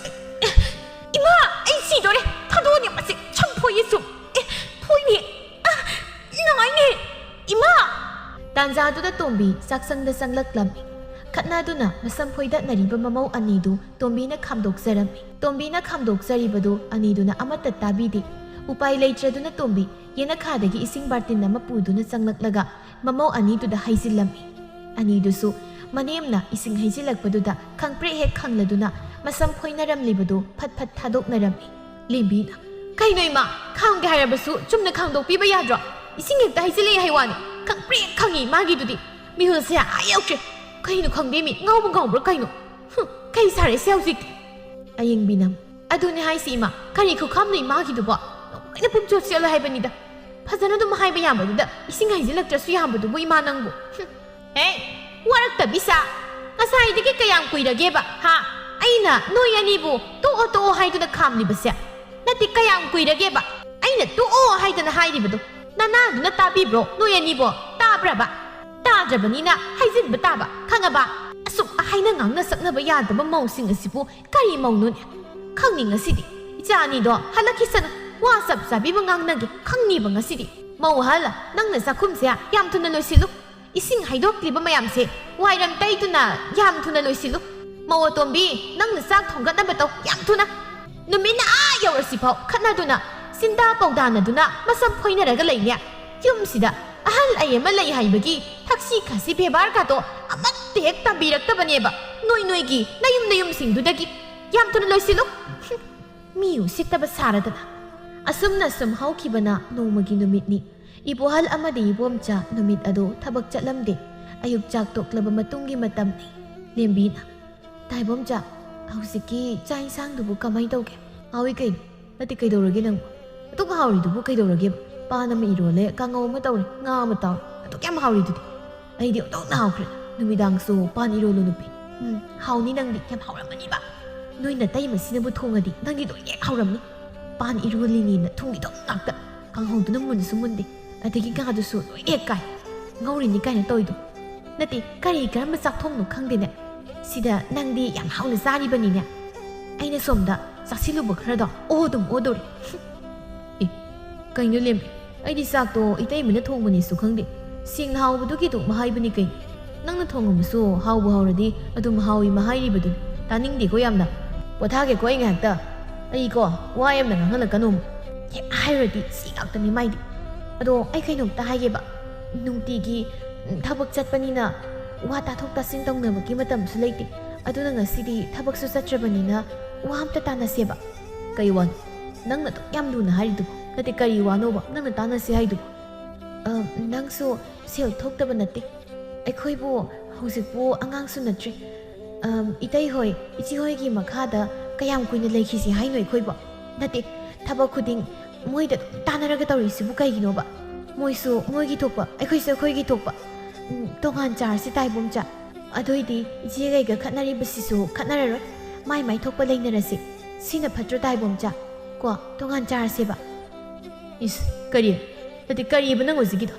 ꯏꯃꯥ ꯑꯩ ꯁꯤꯗꯣꯔꯦ ꯊꯥꯗꯣꯛꯑꯅꯦ ꯃꯁꯤ ꯁꯝ ꯐꯣꯏꯌꯦ ꯁꯨꯝ ꯐꯣꯏꯅꯦ ꯅꯥꯏꯅꯦ ꯏꯃꯥ ꯇꯥꯟꯖꯥꯗꯨꯗ ꯇꯣꯝꯕꯤ ꯆꯥꯛꯁꯪꯗ ꯆꯪꯂꯛꯂꯝꯃꯤ ꯈꯠꯅꯗꯨꯅ ꯃꯁꯝ ꯐꯣꯏꯗꯠꯅꯔꯤꯕ ꯃꯃꯧ ꯑꯅꯤꯗꯨ ꯇꯣꯝꯕꯤꯅ ꯈꯥꯝꯗꯣꯛꯆꯔꯝꯃꯤ ꯇꯣꯝꯕꯤꯅ ꯈꯥꯝꯗꯣꯛꯆꯔꯤꯕꯗꯨ ꯑꯅꯤꯗꯨꯅ ꯑꯃꯠꯇ ꯇꯥꯕꯤꯗꯦ ꯎꯄꯥꯏ ꯂꯩꯇ꯭ꯔꯗꯨꯅ ꯇꯣꯝꯕꯤ ꯌꯦꯅꯈꯥꯗꯒꯤ ꯏꯁꯤꯡ ꯕꯥꯔꯇꯤꯟ ꯑꯃ ꯄꯨꯗꯨꯅ ꯆꯪꯂꯛꯂꯒ ꯃꯃꯧ ꯑꯅꯤꯗꯨꯗ ꯍꯩꯖꯤꯜꯂꯝꯃꯤ ꯑꯅꯤꯗꯨꯁꯨ ꯃꯅꯦꯝꯅ ꯏꯁꯤꯡ ꯍꯩꯖꯤꯜꯂꯛꯄꯗꯨꯗ ꯈꯪꯄ꯭ꯔꯦꯛ ꯍꯦꯛ ꯈꯪꯂꯗꯨꯅ ꯃꯁꯝ ꯐꯣꯏꯅꯔꯝꯂꯤꯕꯗꯨ ꯐꯠ ꯐꯠ ꯊꯥꯗꯣꯛꯅꯔꯝꯃꯤ ꯂꯦꯝꯕꯤꯅ ꯀꯩꯅꯣ ꯏꯃꯥ ꯈꯥꯡꯒꯦ ꯍꯥꯏꯔꯕꯁꯨ ꯆꯨꯝꯅ ꯈꯥꯡꯗꯣꯛꯄꯤꯕ ꯌꯥꯗ꯭ꯔꯣ ꯏꯁꯤꯡ ꯍꯦꯛꯇ ꯍꯩꯖꯤꯜꯂꯛꯑꯦ ꯍꯥꯏꯋꯥꯅꯤ ꯈꯪꯄ꯭ꯔꯦꯛ ꯈꯪꯉꯤ ꯃꯥꯒꯤꯗꯨꯗꯤ ꯃꯤꯍꯨꯜꯁꯦ ꯌꯧꯈ꯭ꯔꯦ ꯀꯩꯅꯣ ꯈꯪꯗꯦ ꯃꯤ ꯉꯥꯎꯕ꯭ꯔꯥ ꯀꯩꯅꯣ ꯀꯩ ꯁꯥꯔꯦꯁꯦ ꯍꯧꯖꯤꯛꯇꯤ ꯑꯌꯤꯡꯕꯤꯅ ꯑꯗꯨꯅꯦ ꯍꯥꯏꯁꯤ ꯏꯃꯥ ꯀꯔꯤ ꯈꯨꯈꯥꯝꯅꯣ ꯏꯃꯥꯒꯤꯗꯨꯕꯣ ꯂꯣꯏꯅ ꯄꯨꯡꯆꯣꯠ ꯆꯦꯠꯂꯣ ꯍꯥꯏꯕꯅꯤꯗ ꯐꯖꯅ ꯑꯗꯨꯝ ꯍꯥꯏꯕ ꯌꯥꯕꯗꯨꯗ ꯏꯁꯤꯡ ꯍꯩꯖꯤꯜꯂꯛꯇ꯭ꯔꯁꯨ ꯌꯥꯕꯗꯨꯕꯨ ꯏꯃꯥ ꯅꯪꯕꯨ ꯋꯥꯔꯛꯇꯕꯤꯁꯥ ꯉꯁꯥꯏꯗꯒꯤ ꯀꯌꯥꯝ ꯀꯨꯏꯔꯒꯦꯕ ꯑꯩꯅ ꯅꯣꯏ ꯑꯅꯤꯕు ꯇꯣꯛꯑꯣ ꯍꯥꯏꯗꯨꯅ ꯈꯥꯝꯂꯤꯕꯁꯦ ꯅꯠꯇꯦ ꯀꯌꯥꯝ ꯀꯨꯏꯔꯒꯦꯕ ꯑꯩꯅ ꯇꯣꯛꯑꯣ ꯍꯥꯏꯗꯅ ꯍꯥꯏꯔꯤꯕꯗꯣ ꯅꯅꯥꯗꯨꯅ ꯇꯥꯕꯤꯕ꯭ꯔꯣ ꯅꯣꯏ ꯑꯅꯤꯕꯣ ꯇꯥꯕ꯭ꯔꯕ ꯇꯥꯗ꯭ꯔꯕꯅꯤꯅ ꯍꯩꯖꯤꯟꯕ ꯇꯥꯕ ꯈꯪꯉꯕ ꯑꯁꯨꯛ ꯍꯥꯏꯅ ꯉꯥꯡꯅ ꯁꯛꯅꯕ ꯌꯥꯗꯕ ꯃꯧꯁꯤꯡ ꯑꯁꯤꯕꯨ ꯀꯔꯤ ꯃꯧꯅꯣꯅꯦ ꯈꯪꯅꯤ ꯉꯁꯤꯗꯤ ꯏꯆꯥ ꯑꯅꯤꯗꯣ ꯍꯜꯂꯛꯈꯤꯁꯅꯨ ꯋꯥ ꯆꯞ ꯆꯥꯕꯤꯕ ꯉꯥꯡꯅꯒꯦ ꯈꯪꯅꯤꯕ ꯉꯁꯤꯗꯤ ꯃꯧ ꯍꯜꯂ ꯅꯪꯅ ꯆꯥꯛꯈꯨꯝꯁꯦ ꯌꯥꯝ ꯊꯨꯅ ꯂꯣꯏꯁꯤꯜꯂꯨ ꯏꯁꯤꯡ ꯍꯩꯗꯣꯛꯂꯤꯕ ꯃꯌꯥꯝꯁꯦ ꯋꯥꯏꯔꯝ ꯇꯩꯗꯨꯅ ꯌꯥꯝ ꯊꯨꯅ ꯂꯣꯏꯁꯤꯜꯂꯨ ꯃꯧ ꯑꯇꯣꯝꯕꯤ ꯅꯪꯅ ꯆꯥꯛ ꯊꯣꯡꯒꯠꯅꯕ ꯇꯧ ꯌꯥꯝ ꯊꯨꯅ ꯅꯨꯃꯤꯠꯅ ꯌꯧꯔꯁꯤꯐꯥꯎ ꯈꯠꯅꯗꯨꯅ ꯁꯤꯟꯗꯥ ꯄꯧꯗꯥꯅꯗꯨꯅ ꯃꯁꯝ ꯐꯣꯏꯅꯔꯒ ꯂꯩꯅꯦ ꯌꯨꯝꯁꯤꯗ ꯑꯍꯜ ꯑꯩ ꯑꯃ ꯂꯩ ꯍꯥꯏꯕꯒꯤ ꯊꯛꯁꯤ ꯈꯥꯁꯤ ꯕꯦꯕꯥꯔ ꯀꯥꯗꯣ ꯑꯃꯠꯇ ꯑꯃꯨꯛꯇ ꯍꯦꯛ ꯇꯥꯕꯤꯔꯛꯇꯕꯅꯦꯕ ꯅꯣꯏꯒꯤ ꯅꯌꯨꯝꯁꯤꯡꯗꯨꯗꯒꯤ ꯌꯥꯝ ꯊꯨꯅ ꯂꯣꯏꯁꯤꯜꯂꯨ ꯃꯤ ꯎꯁꯤꯠꯇꯕ ꯁꯥꯔꯗꯅ ꯑꯁꯨꯝꯅ ꯁꯨꯝ ꯍꯧꯈꯤꯕꯅ ꯅꯣꯡꯃꯒꯤ ꯅꯨꯃꯤꯠꯅꯤ ꯏꯕꯣꯍꯜ ꯑꯃꯗꯤ ꯏꯕꯣꯝꯆꯥ ꯅꯨꯃꯤꯠ ꯑꯗꯨ ꯊꯕꯛ ꯆꯠꯂꯝꯗꯦ ꯑꯌꯨꯛ ꯆꯥꯛ ꯇꯣꯛꯂꯕ ꯃꯇꯨꯡꯒꯤ ꯃꯇꯝꯅꯤ ꯂꯦꯝꯕꯤꯅ ꯇꯥꯏꯕꯣꯝꯆꯥ ꯍꯧꯖꯤꯛꯀꯤ ꯆꯥꯛ ꯏꯟꯁꯥꯡꯗꯨꯕꯨ ꯀꯃꯥꯏ ꯇꯧꯒꯦ ꯍꯥꯎꯏ ꯀꯩꯅꯣ ꯅꯠꯇꯦ ꯀꯩꯗꯧꯔꯒꯦ ꯅꯪꯕꯨ ꯑꯗꯨꯛ ꯍꯥꯎꯔꯤꯗꯨꯕꯨ ꯀꯩꯗꯧꯔꯒꯦꯕ ꯄꯥꯟ ꯑꯃ ꯏꯔꯣꯜꯂꯦ ꯀꯥꯡꯉꯧ ꯑꯃ ꯇꯧꯔꯦ ꯉꯥ ꯑꯃ ꯇꯥꯎꯔꯦ ꯑꯗꯨꯛ ꯌꯥꯝ ꯍꯥꯎꯔꯤꯗꯨꯗꯤ ꯑꯩꯗꯤ ꯑꯣꯟꯊꯣꯛꯅ ꯍꯥꯎꯈ꯭ꯔꯦ ꯅꯨꯃꯤꯗꯥꯡꯁꯨ ꯄꯥꯟ ꯏꯔꯣꯜꯂꯨ ꯅꯨꯄꯤ ꯍꯥꯎꯅꯤ ꯅꯪꯗꯤ ꯌꯥꯝ ꯍꯥꯎꯔꯝꯃꯅꯤꯕ ꯅꯣꯏ ꯅꯇꯩꯃꯁꯤꯅꯕꯨ ꯊꯣꯡꯉꯗꯤ ꯅꯪꯒꯤꯗꯣ ꯍꯦꯛ ꯍꯥꯎꯔꯝꯅꯤ ꯄꯥꯟ ꯏꯔꯣꯜꯂꯤꯅꯤꯅ ꯊꯨꯝꯒꯤꯗꯣ ꯉꯥꯛꯇ ꯀꯥꯡꯍꯧꯗꯨꯅ ꯃꯨꯟꯁꯨ ꯃꯨꯟꯗꯦ ꯑꯗꯒꯤ ꯉꯥꯗꯨꯁꯨ ꯂꯣꯏ ꯍꯦꯛ ꯀꯥꯏ ꯉꯧꯔꯤꯅꯤ ꯀꯥꯏꯅ ꯇꯧꯏꯗꯣ ꯅꯠꯇꯦ ꯀꯔꯝꯕ ꯆꯥꯛꯊꯣꯡꯅꯣ ꯈꯪꯗꯦꯅꯦ ꯁꯤꯗ ꯅꯪꯗꯤ ꯌꯥꯝ ꯍꯥꯎꯅ ꯆꯥꯔꯤꯕꯅꯤꯅꯦ ꯑꯩꯅ ꯁꯣꯝꯗ ꯆꯥꯁꯤꯜꯂꯨꯕ ꯈꯔꯗꯣ ꯑꯣꯗꯧꯔꯦ ꯑꯦ ꯀꯩꯅꯣ ꯂꯦꯝꯕꯤ ꯑꯩꯗꯤ ꯆꯥꯛꯇꯣ ꯏꯇꯩꯃꯅ ꯊꯣꯡꯕꯅꯤꯁꯨ ꯈꯪꯗꯦ ꯁꯦꯡꯅ ꯍꯥꯎꯕꯗꯨꯒꯤ ꯑꯗꯨꯝ ꯍꯥꯏꯕꯅꯤ ꯀꯩꯅꯣ ꯅꯪꯅ ꯊꯣꯡꯉꯝꯕꯁꯨ ꯍꯥꯎꯕ ꯍꯥꯎꯔꯗꯤ ꯑꯗꯨꯝ ꯍꯥꯎꯏ ꯍꯥꯏꯔꯤꯕꯗꯨꯅꯤ ꯇꯥꯅꯤꯡꯗꯦꯀꯣ ꯌꯥꯝꯅ ꯄꯣꯊꯥꯒꯦꯀꯣ ꯑꯩ ꯉꯥꯏꯍꯥꯛꯇ ꯑꯩꯀꯣ ꯋꯥ ꯌꯥꯝꯅ ꯉꯥꯡꯍꯜꯂꯛꯀꯅꯨ ꯍꯦꯛ ꯍꯥꯏꯔꯨꯔꯗꯤ ꯁꯤ ꯉꯥꯛꯇꯅꯤ ꯃꯥꯏꯗꯤ ꯑꯗꯣ ꯑꯩ ꯀꯩꯅꯣꯝꯇ ꯍꯥꯏꯒꯦꯕ ꯅꯨꯡꯇꯤꯒꯤ ꯊꯕꯛ ꯆꯠꯄꯅꯤ나 ꯋꯥ ꯇꯥꯊꯣꯛ ꯇꯥꯁꯤꯟ ꯇꯧꯅꯕꯒꯤ ꯃꯇꯝꯁꯨ ꯂꯩꯇꯦ ꯑꯗꯨꯅ ꯉꯁꯤꯗꯤ ꯊꯕꯛꯁꯨ ꯆꯠꯇ꯭ꯔꯕꯅꯤꯅ ꯋꯥ ꯑꯝꯇ ꯇꯥꯟꯅꯁꯦꯕ ꯀꯩ ꯋꯥꯅꯣ ꯅꯪꯅ ꯑꯗꯨꯛ ꯌꯥꯝ ꯂꯨꯅ ꯍꯥꯏꯔꯤꯗꯨꯕꯨ ꯅꯠꯇꯦ ꯀꯔꯤ ꯋꯥꯅꯣꯕ ꯅꯪꯅ ꯇꯥꯟꯅꯁꯦ ꯍꯥꯏꯗꯨꯕꯨ ꯅꯪꯁꯨ ꯁꯦꯜ ꯊꯣꯛꯇꯕ ꯅꯠꯇꯦ ꯑꯩꯈꯣꯏꯕꯨ ꯍꯧꯖꯤꯛꯄꯨ ꯑꯉꯥꯡꯁꯨ ꯅꯠꯇ꯭ꯔꯤ 이따이 ꯍꯣꯏ 이치 ꯍꯣꯏꯒꯤ ꯃꯈꯥꯗ ꯀꯌꯥꯝ ꯀꯨꯏꯅ ꯂꯩꯈꯤꯁꯤ ꯍꯥꯏꯅꯣ ꯑꯩꯈꯣꯏꯕꯨ ꯅꯠꯇꯦ ꯊꯕꯛ ꯈꯨꯗꯤꯡ ꯃꯣꯏꯗ ꯇꯥꯟꯅꯔꯒ ꯇꯧꯔꯤꯁꯤꯕꯨ ꯀꯩꯒꯤꯅꯣꯕ ꯃꯣꯏꯁꯨ ꯃꯣꯏꯒꯤ ꯊꯣꯛꯄ ꯑꯩꯈꯣꯏꯁꯨ ꯑꯩꯈꯣꯏꯒꯤ ꯊꯣꯛꯄ ꯇꯣꯉꯥꯟ ꯆꯥꯔꯁꯤ ꯇꯥꯏꯕꯣꯝꯆꯥ ꯑꯗꯨꯏꯗꯤ ꯏꯆꯦꯒꯩꯒ ꯈꯠꯅꯔꯤꯕꯁꯤꯁꯨ ꯈꯠꯅꯔꯔꯣꯏ ꯃꯥꯏ ꯊꯣꯛꯄ ꯂꯩꯅꯔꯁꯤ ꯁꯤꯅ ꯐꯠꯇ꯭ꯔꯣ ꯇꯥꯏꯕꯣꯝꯆꯥ ꯀꯣ ꯇꯣꯉꯥꯟ ꯆꯥꯔꯁꯦꯕ ꯏꯁ ꯀꯔꯤ ꯅꯠꯇꯦ ꯀꯔꯤꯕ ꯅꯪ ꯍꯧꯖꯤꯛꯀꯤꯗꯣ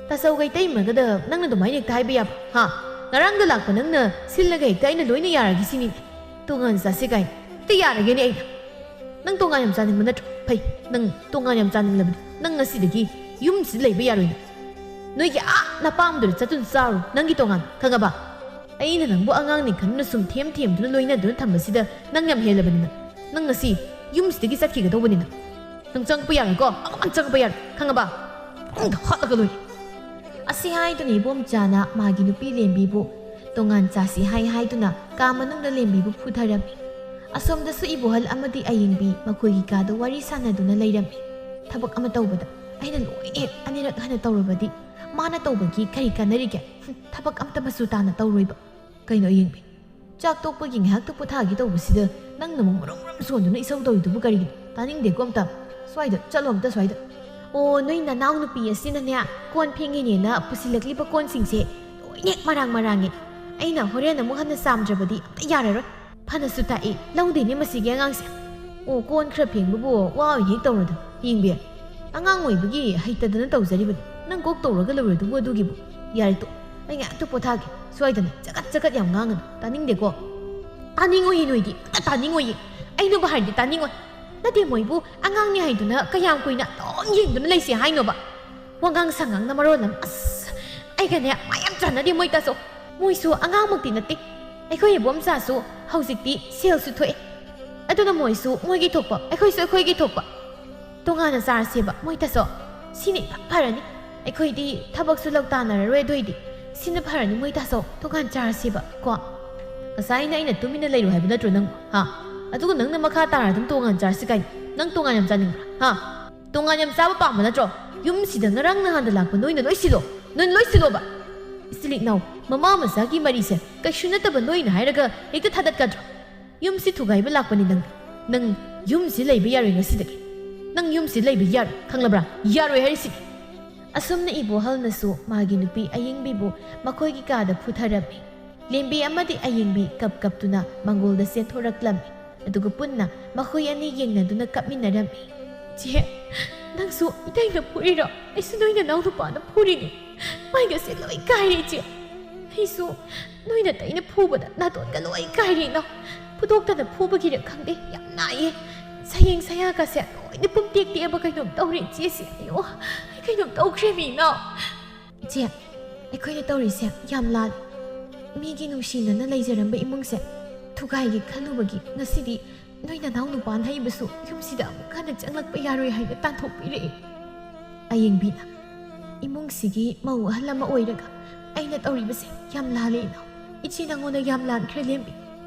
ꯇꯥꯆꯧꯒ ꯏꯇꯩꯃꯒꯗ ꯅꯪꯅ ꯑꯗꯨꯃꯥꯏꯅ ꯍꯦꯛꯇ ꯍꯥꯏꯕ ꯌꯥꯕ ꯍꯥ ꯉꯔꯥꯡꯗ ꯂꯥꯛꯄ ꯅꯪꯅ ꯁꯤꯜꯂꯒ ꯍꯦꯛꯇ ꯑꯩꯅ ꯂꯣꯏꯅ ꯌꯥꯔꯒꯦ ꯁꯤꯅꯤꯅꯦ ꯇꯣꯉꯥꯟ ꯆꯥꯁꯦ ꯀꯥꯏꯅ ꯍꯦꯛꯇ ꯌꯥꯔꯒꯦꯅꯦ ꯑꯩꯅ ꯅꯪ ꯇꯣꯉꯥꯟ ꯌꯥꯝ ꯆꯥꯅꯤꯡꯕ ꯅꯠꯇ꯭ꯔꯣ ꯐꯩ ꯅꯪ ꯇꯣꯉꯥꯟ ꯌꯥꯝ ꯆꯥꯅꯤꯡꯂꯕꯗꯤ ꯅꯪ ꯉꯁꯤꯗꯒꯤ ꯌꯨꯝꯁꯤꯗ ꯂꯩꯕ ꯌꯥꯔꯣꯏꯅ ꯅꯣꯏꯒꯤ ꯅꯄꯥꯝꯗꯨꯗ ꯆꯠꯇꯨꯅ ꯆꯥꯔꯨ ꯅꯪꯒꯤ ꯇꯣꯉꯥꯟ ꯈꯪꯉꯕ ꯑꯩꯅ ꯅꯪꯕꯨ ꯑꯉꯥꯡꯅꯤ ꯈꯟꯗꯨꯅ ꯁꯨꯝ ꯊꯦꯝꯗꯨꯅ ꯂꯣꯏꯅꯗꯨꯅ ꯊꯝꯕꯁꯤꯗ ꯅꯪ ꯌꯥꯝ ꯍꯦꯜꯂꯕꯅꯤꯅ ꯅꯪ ꯉꯁꯤ ꯌꯨꯝꯁꯤꯗꯒꯤ ꯆꯠꯈꯤꯒꯗꯧꯕꯅꯤꯅ ꯅꯪ ꯆꯪꯉꯛꯄ ꯌꯥꯔꯣꯏꯀꯣ ꯑꯃꯨꯛ ꯆꯪꯉꯛꯄ ꯌꯥꯔꯣꯏ ꯈꯪꯉꯕ ꯍꯥꯠꯂꯒ ꯂꯣꯏꯔꯦ ꯑꯁꯤ ꯍꯥꯏꯗꯨꯅ ꯏꯕꯣꯝꯆꯥꯅ ꯃꯥꯒꯤ ꯅꯨꯄꯤ ꯂꯦꯝꯕꯤꯕꯨ ꯇꯣꯉꯥꯟ ꯆꯥꯁꯤ ꯍꯥꯏꯗꯨꯅ ꯀꯥ ꯃꯅꯨꯡꯗ ꯂꯦꯝꯕꯤꯕꯨ ꯐꯨꯊꯔꯝꯃꯤ ꯑꯁꯣꯝꯗꯁꯨ ꯏꯕꯣꯍꯜ ꯑꯃꯗꯤ ꯑꯌꯤꯡꯕꯤ ꯃꯈꯣꯏꯒꯤ ꯀꯥꯗ ꯋꯥꯔꯤ ꯁꯥꯟꯅꯗꯨꯅ ꯂꯩꯔꯝꯃꯤ ꯊꯕꯛ ꯑꯃ ꯇꯧꯕꯗ ꯑꯩꯅ ꯂꯣꯏꯅ ꯍꯦꯛ ꯑꯅꯤꯔꯛ ꯍꯟꯅ ꯇꯧꯔꯕꯗꯤ ꯃꯥꯅ ꯇꯧꯕꯒꯤ ꯀꯔꯤ ꯀꯥꯟꯅꯔꯤꯒꯦ ꯊꯕꯛ ꯑꯝꯇ ꯃꯆꯨ ꯇꯥꯅ ꯇꯧꯔꯣꯏꯕ ꯀꯩꯅꯣ ꯑꯌꯤꯡꯕꯤ ꯆꯥꯛ ꯇꯣꯛꯄꯒꯤ ꯉꯥꯏꯍꯥꯛꯇ ꯄꯣꯊꯥꯒꯦ ꯇꯧꯕꯁꯤꯗ ꯅꯪꯅ ꯑꯃꯨꯛ ꯃꯔꯨꯝ ꯁꯣꯟꯗꯨꯅ ꯏꯁꯧ ꯇꯧꯔꯤꯗꯨꯕꯨ ꯀꯔꯤꯒꯤꯅꯣ ꯇꯥꯅꯤꯡꯗꯦꯀꯣ ꯑꯝꯇ ꯁ꯭ꯋꯥꯏꯗ ꯆꯠꯂꯣ ꯑꯝꯇ ꯁ꯭ꯋꯥꯏꯗ ꯑꯣ ꯅꯣꯏ ꯅꯅꯥꯎ ꯅꯨꯄꯤ ꯑꯁꯤꯅꯅꯦ ꯀꯣꯟ ꯐꯦꯡꯉꯤꯅꯦꯅ ꯄꯨꯁꯤꯜꯂꯛꯂꯤꯕ ꯀꯣꯟꯁꯤꯡꯁꯦ ꯂꯣꯏꯅ ꯃꯔꯥꯡꯉꯦ ꯑꯩꯅ ꯍꯣꯔꯦꯟ ꯑꯃꯨꯛ ꯍꯟꯅ ꯆꯥꯝꯗ꯭ꯔꯕꯗꯤ ꯑꯝꯇ ꯌꯥꯔꯔꯣꯏ ꯐꯅꯁꯨ ꯇꯥꯛꯏ ꯂꯧꯗꯦꯅꯦ ꯃꯁꯤꯒꯤ ꯑꯉꯥꯡꯁꯦ ꯑꯣ ꯀꯣꯟ ꯈꯔ ꯐꯦꯡꯕꯕꯨ ꯋꯥ ꯑꯣꯏꯅ ꯍꯦꯛ ꯇꯧꯔꯗ ꯌꯦꯡꯕꯤ ꯑꯉꯥꯡ ꯑꯣꯏꯕꯒꯤ ꯍꯩꯇꯗꯅ ꯇꯧꯖꯔꯤꯕꯅꯤ ꯅꯪ ꯀꯣꯛ ꯇꯧꯔꯒ ꯂꯧꯔꯗꯨꯕꯨ ꯑꯗꯨꯒꯤꯕꯨ ꯌꯥꯔꯦ ꯇꯣ ꯑꯩ ꯉꯥꯏꯍꯥꯛꯇ ꯄꯣꯊꯥꯒꯦ ꯁ꯭ꯋꯥꯏꯗꯅꯦ ꯆꯀꯠ ꯌꯥꯝ ꯉꯥꯡꯒꯅꯨ ꯇꯥꯅꯤꯡꯗꯦꯀꯣ ꯇꯥꯅꯤꯡꯉꯣꯏꯌꯦ ꯅꯣꯏꯗꯤ ꯑꯝꯇ ꯇꯥꯅꯤꯡꯉꯣꯏꯌꯦ ꯑꯩꯅꯕꯨ ꯍꯥꯏꯔꯗꯤ ꯇꯥꯅꯤꯡꯉꯣꯏ ꯅꯠꯇꯦ ꯃꯣꯏꯕꯨ ꯑꯉꯥꯡꯅꯤ ꯍꯥꯏꯗꯨꯅ ꯀꯌꯥꯝ ꯀꯨꯏꯅ ꯑꯗꯨꯝ ꯌꯦꯡꯗꯨꯅ ꯂꯩꯁꯦ ꯍꯥꯏꯅꯣꯕ ꯋꯥꯉꯥꯡ ꯁꯉꯥꯡꯅ ꯃꯔꯣꯟ ꯑꯃ ꯑꯁ ꯑꯩꯒꯅꯦ ꯃꯌꯥꯝ ꯆꯥꯟꯅꯗꯦ ꯃꯣꯏ ꯇꯥꯆꯧ ꯃꯣꯏꯁꯨ ꯑꯉꯥꯡꯃꯛꯇꯤ ꯅꯠꯇꯦ ꯑꯩꯈꯣꯏ ꯏꯕꯣꯝꯆꯥꯁꯨ ꯍꯧꯖꯤꯛꯇꯤ ꯁꯦꯜꯁꯨ ꯊꯣꯛꯑꯦ ꯑꯗꯨꯅ ꯃꯣꯏꯁꯨ ꯃꯣꯏꯒꯤ ꯊꯣꯛꯄ ꯑꯩꯈꯣꯏꯁꯨ ꯑꯩꯈꯣꯏꯒꯤ ꯊꯣꯛꯄ ꯇꯣꯉꯥꯟꯅ ꯆꯥꯔꯁꯦꯕ ꯃꯣꯏ ꯇꯥꯆꯧ ꯁꯤꯅ ꯐꯔꯅꯤ ꯑꯩꯈꯣꯏꯗꯤ ꯊꯕꯛꯁꯨ ꯂꯧ ꯇꯥꯟꯅꯔꯔꯣꯏ ꯑꯗꯨꯏꯗꯤ ꯁꯤꯅ ꯐꯔꯅꯤ ꯃꯣꯏ ꯇꯥꯆꯧ ꯇꯣꯉꯥꯟ ꯆꯥꯔꯁꯦꯕ ꯀꯣ ꯉꯁꯥꯏꯅ ꯑꯩꯅ ꯇꯨꯃꯤꯟꯅ ꯂꯩꯔꯨ ꯍꯥꯏꯕ ꯅꯠꯇ꯭ꯔꯣ ꯅꯪ ꯍꯥ ꯑꯗꯨꯒ ꯅꯪꯅ ꯃꯈꯥ ꯇꯥꯔ ꯑꯗꯨꯝ ꯇꯣꯉꯥꯟ ꯆꯥꯔꯁꯤ ꯀꯥꯏꯅ ꯅꯪ ꯇꯣꯉꯥꯟ ꯌꯥꯝ ꯆꯥꯅꯤꯡꯕ꯭ꯔꯥ ꯍꯥ ꯇꯣꯉꯥꯟ ꯌꯥꯝ ꯆꯥꯕ ꯄꯥꯝꯕ ꯅꯠꯇ꯭ꯔꯣ ꯌꯨꯝꯁꯤꯗ ꯉꯔꯥꯡ ꯅꯍꯥꯟꯗ ꯂꯥꯛꯄ ꯅꯣꯏꯅ ꯂꯣꯏ ꯁꯤꯜꯂꯣꯕ ꯏꯆꯤꯜ ꯏꯅꯥꯎ ꯃꯃꯥ ꯃꯆꯥꯒꯤ ꯃꯔꯤꯁꯦ ꯀꯩꯁꯨ ꯅꯠꯇꯕ ꯅꯣꯏꯅ ꯍꯥꯏꯔꯒ ꯍꯦꯛꯇ ꯊꯥꯗꯠꯀꯗ꯭ꯔꯣ ꯌꯨꯝꯁꯤ ꯊꯨꯒꯥꯏꯕ ꯂꯥꯛꯄꯅꯤ ꯅꯪ ꯌꯨꯝꯁꯤ ꯂꯩꯕ ꯌꯥꯔꯣꯏ ꯉꯁꯤꯗꯒꯤ ꯅꯪ ꯌꯨꯝꯁꯤ ꯂꯩꯕ ꯌꯥꯔꯣꯏ ꯈꯪꯂꯕ꯭ꯔꯥ ꯌꯥꯔꯣꯏ ꯍꯥꯏꯔꯤꯁꯤꯅꯤ ꯑꯁꯨꯝꯅ ꯏꯕꯣꯍꯜꯅꯁꯨ ꯃꯥꯒꯤ ꯅꯨꯄꯤ ꯑꯌꯤꯡꯕꯤꯕꯨ ꯃꯈꯣꯏꯒꯤ ꯀꯥꯗ ꯐꯨꯊꯔꯝꯃꯤ ꯂꯦꯝꯕꯤ ꯑꯃꯗꯤ ꯑꯌꯤꯡꯕꯤ ꯀꯞꯇꯨꯅ ꯃꯥꯡꯒꯣꯜꯗ ꯆꯦꯟꯊꯣꯔꯛꯂꯝꯃꯤ ꯑꯗꯨꯒ ꯄꯨꯟꯅ ꯃꯈꯣꯏ ꯑꯅꯤ ꯌꯦꯡꯅꯗꯨꯅ ꯀꯞꯃꯤꯟꯅꯔꯝꯃꯤ ꯆꯦ ꯅꯪꯁꯨ ꯏꯇꯩꯅ ꯐꯨꯔꯤꯔꯣ ꯑꯩꯁꯨ ꯅꯣꯏ ꯅꯅꯥꯎ ꯅꯨꯄꯥꯅ ꯐꯨꯔꯤꯅꯤ ꯃꯥꯏꯒꯁꯦ ꯂꯣꯏ ꯀꯥꯏꯔꯦ ꯏꯆꯦ ꯑꯩꯁꯨ ꯅꯣꯏꯅ ꯇꯩꯅ ꯐꯨꯕꯗ ꯅꯥꯇꯣꯟꯒ ꯂꯣꯏ ꯀꯥꯏꯔꯦꯅꯣ ꯐꯨꯗꯣꯛꯇꯅ ꯐꯨꯕꯒꯤꯔ ꯈꯪꯗꯦ ꯌꯥꯝ ꯅꯥꯏꯌꯦ ꯁꯌꯦꯡ ꯁꯌꯥꯒꯁꯦ ꯂꯣꯏꯅ ꯄꯨꯝꯇꯦꯛꯑꯕ ꯀꯩꯅꯣꯝ ꯇꯧꯔꯦ ꯏꯆꯦꯁꯦ ꯑꯌꯣ ꯑꯩ ꯀꯩꯅꯣꯝ ꯇꯧꯈ꯭ꯔꯦ ꯃꯤꯅ ꯏꯆꯦ ꯑꯩꯈꯣꯏꯅ ꯇꯧꯔꯤꯁꯦ ꯌꯥꯝ ꯂꯥꯜꯂꯦ ꯃꯤꯒꯤ ꯅꯨꯡꯁꯤꯅꯅ ꯂꯩꯖꯔꯝꯕ ꯏꯃꯨꯡꯁꯦ ꯊꯨꯒꯥꯏꯒꯦ ꯈꯜꯂꯨꯕꯒꯤ ꯉꯁꯤꯗꯤ ꯅꯣꯏ ꯅꯅꯥꯎ ꯅꯨꯄꯥꯅ ꯍꯩꯕꯁꯨ ꯌꯨꯝꯁꯤꯗ ꯑꯃꯨꯛ ꯍꯟꯅ ꯆꯪꯂꯛꯄ ꯌꯥꯔꯣꯏ ꯍꯥꯏꯅ ꯇꯥꯟꯊꯣꯛꯄꯤꯔꯛꯏ ꯑꯌꯦꯡꯕꯤꯅ ꯏꯃꯨꯡꯁꯤꯒꯤ ꯃꯧ ꯑꯍꯜ ꯑꯃ ꯑꯣꯏꯔꯒ ꯑꯩꯅ ꯇꯧꯔꯤꯕꯁꯦ ꯌꯥꯝ ꯂꯥꯜꯂꯦ ꯏꯅꯥꯎ ꯏꯆꯦ ꯅꯪꯉꯣꯟꯗ ꯌꯥꯝ ꯂꯥꯟꯈ꯭ꯔꯦ ꯂꯦꯝꯕꯤ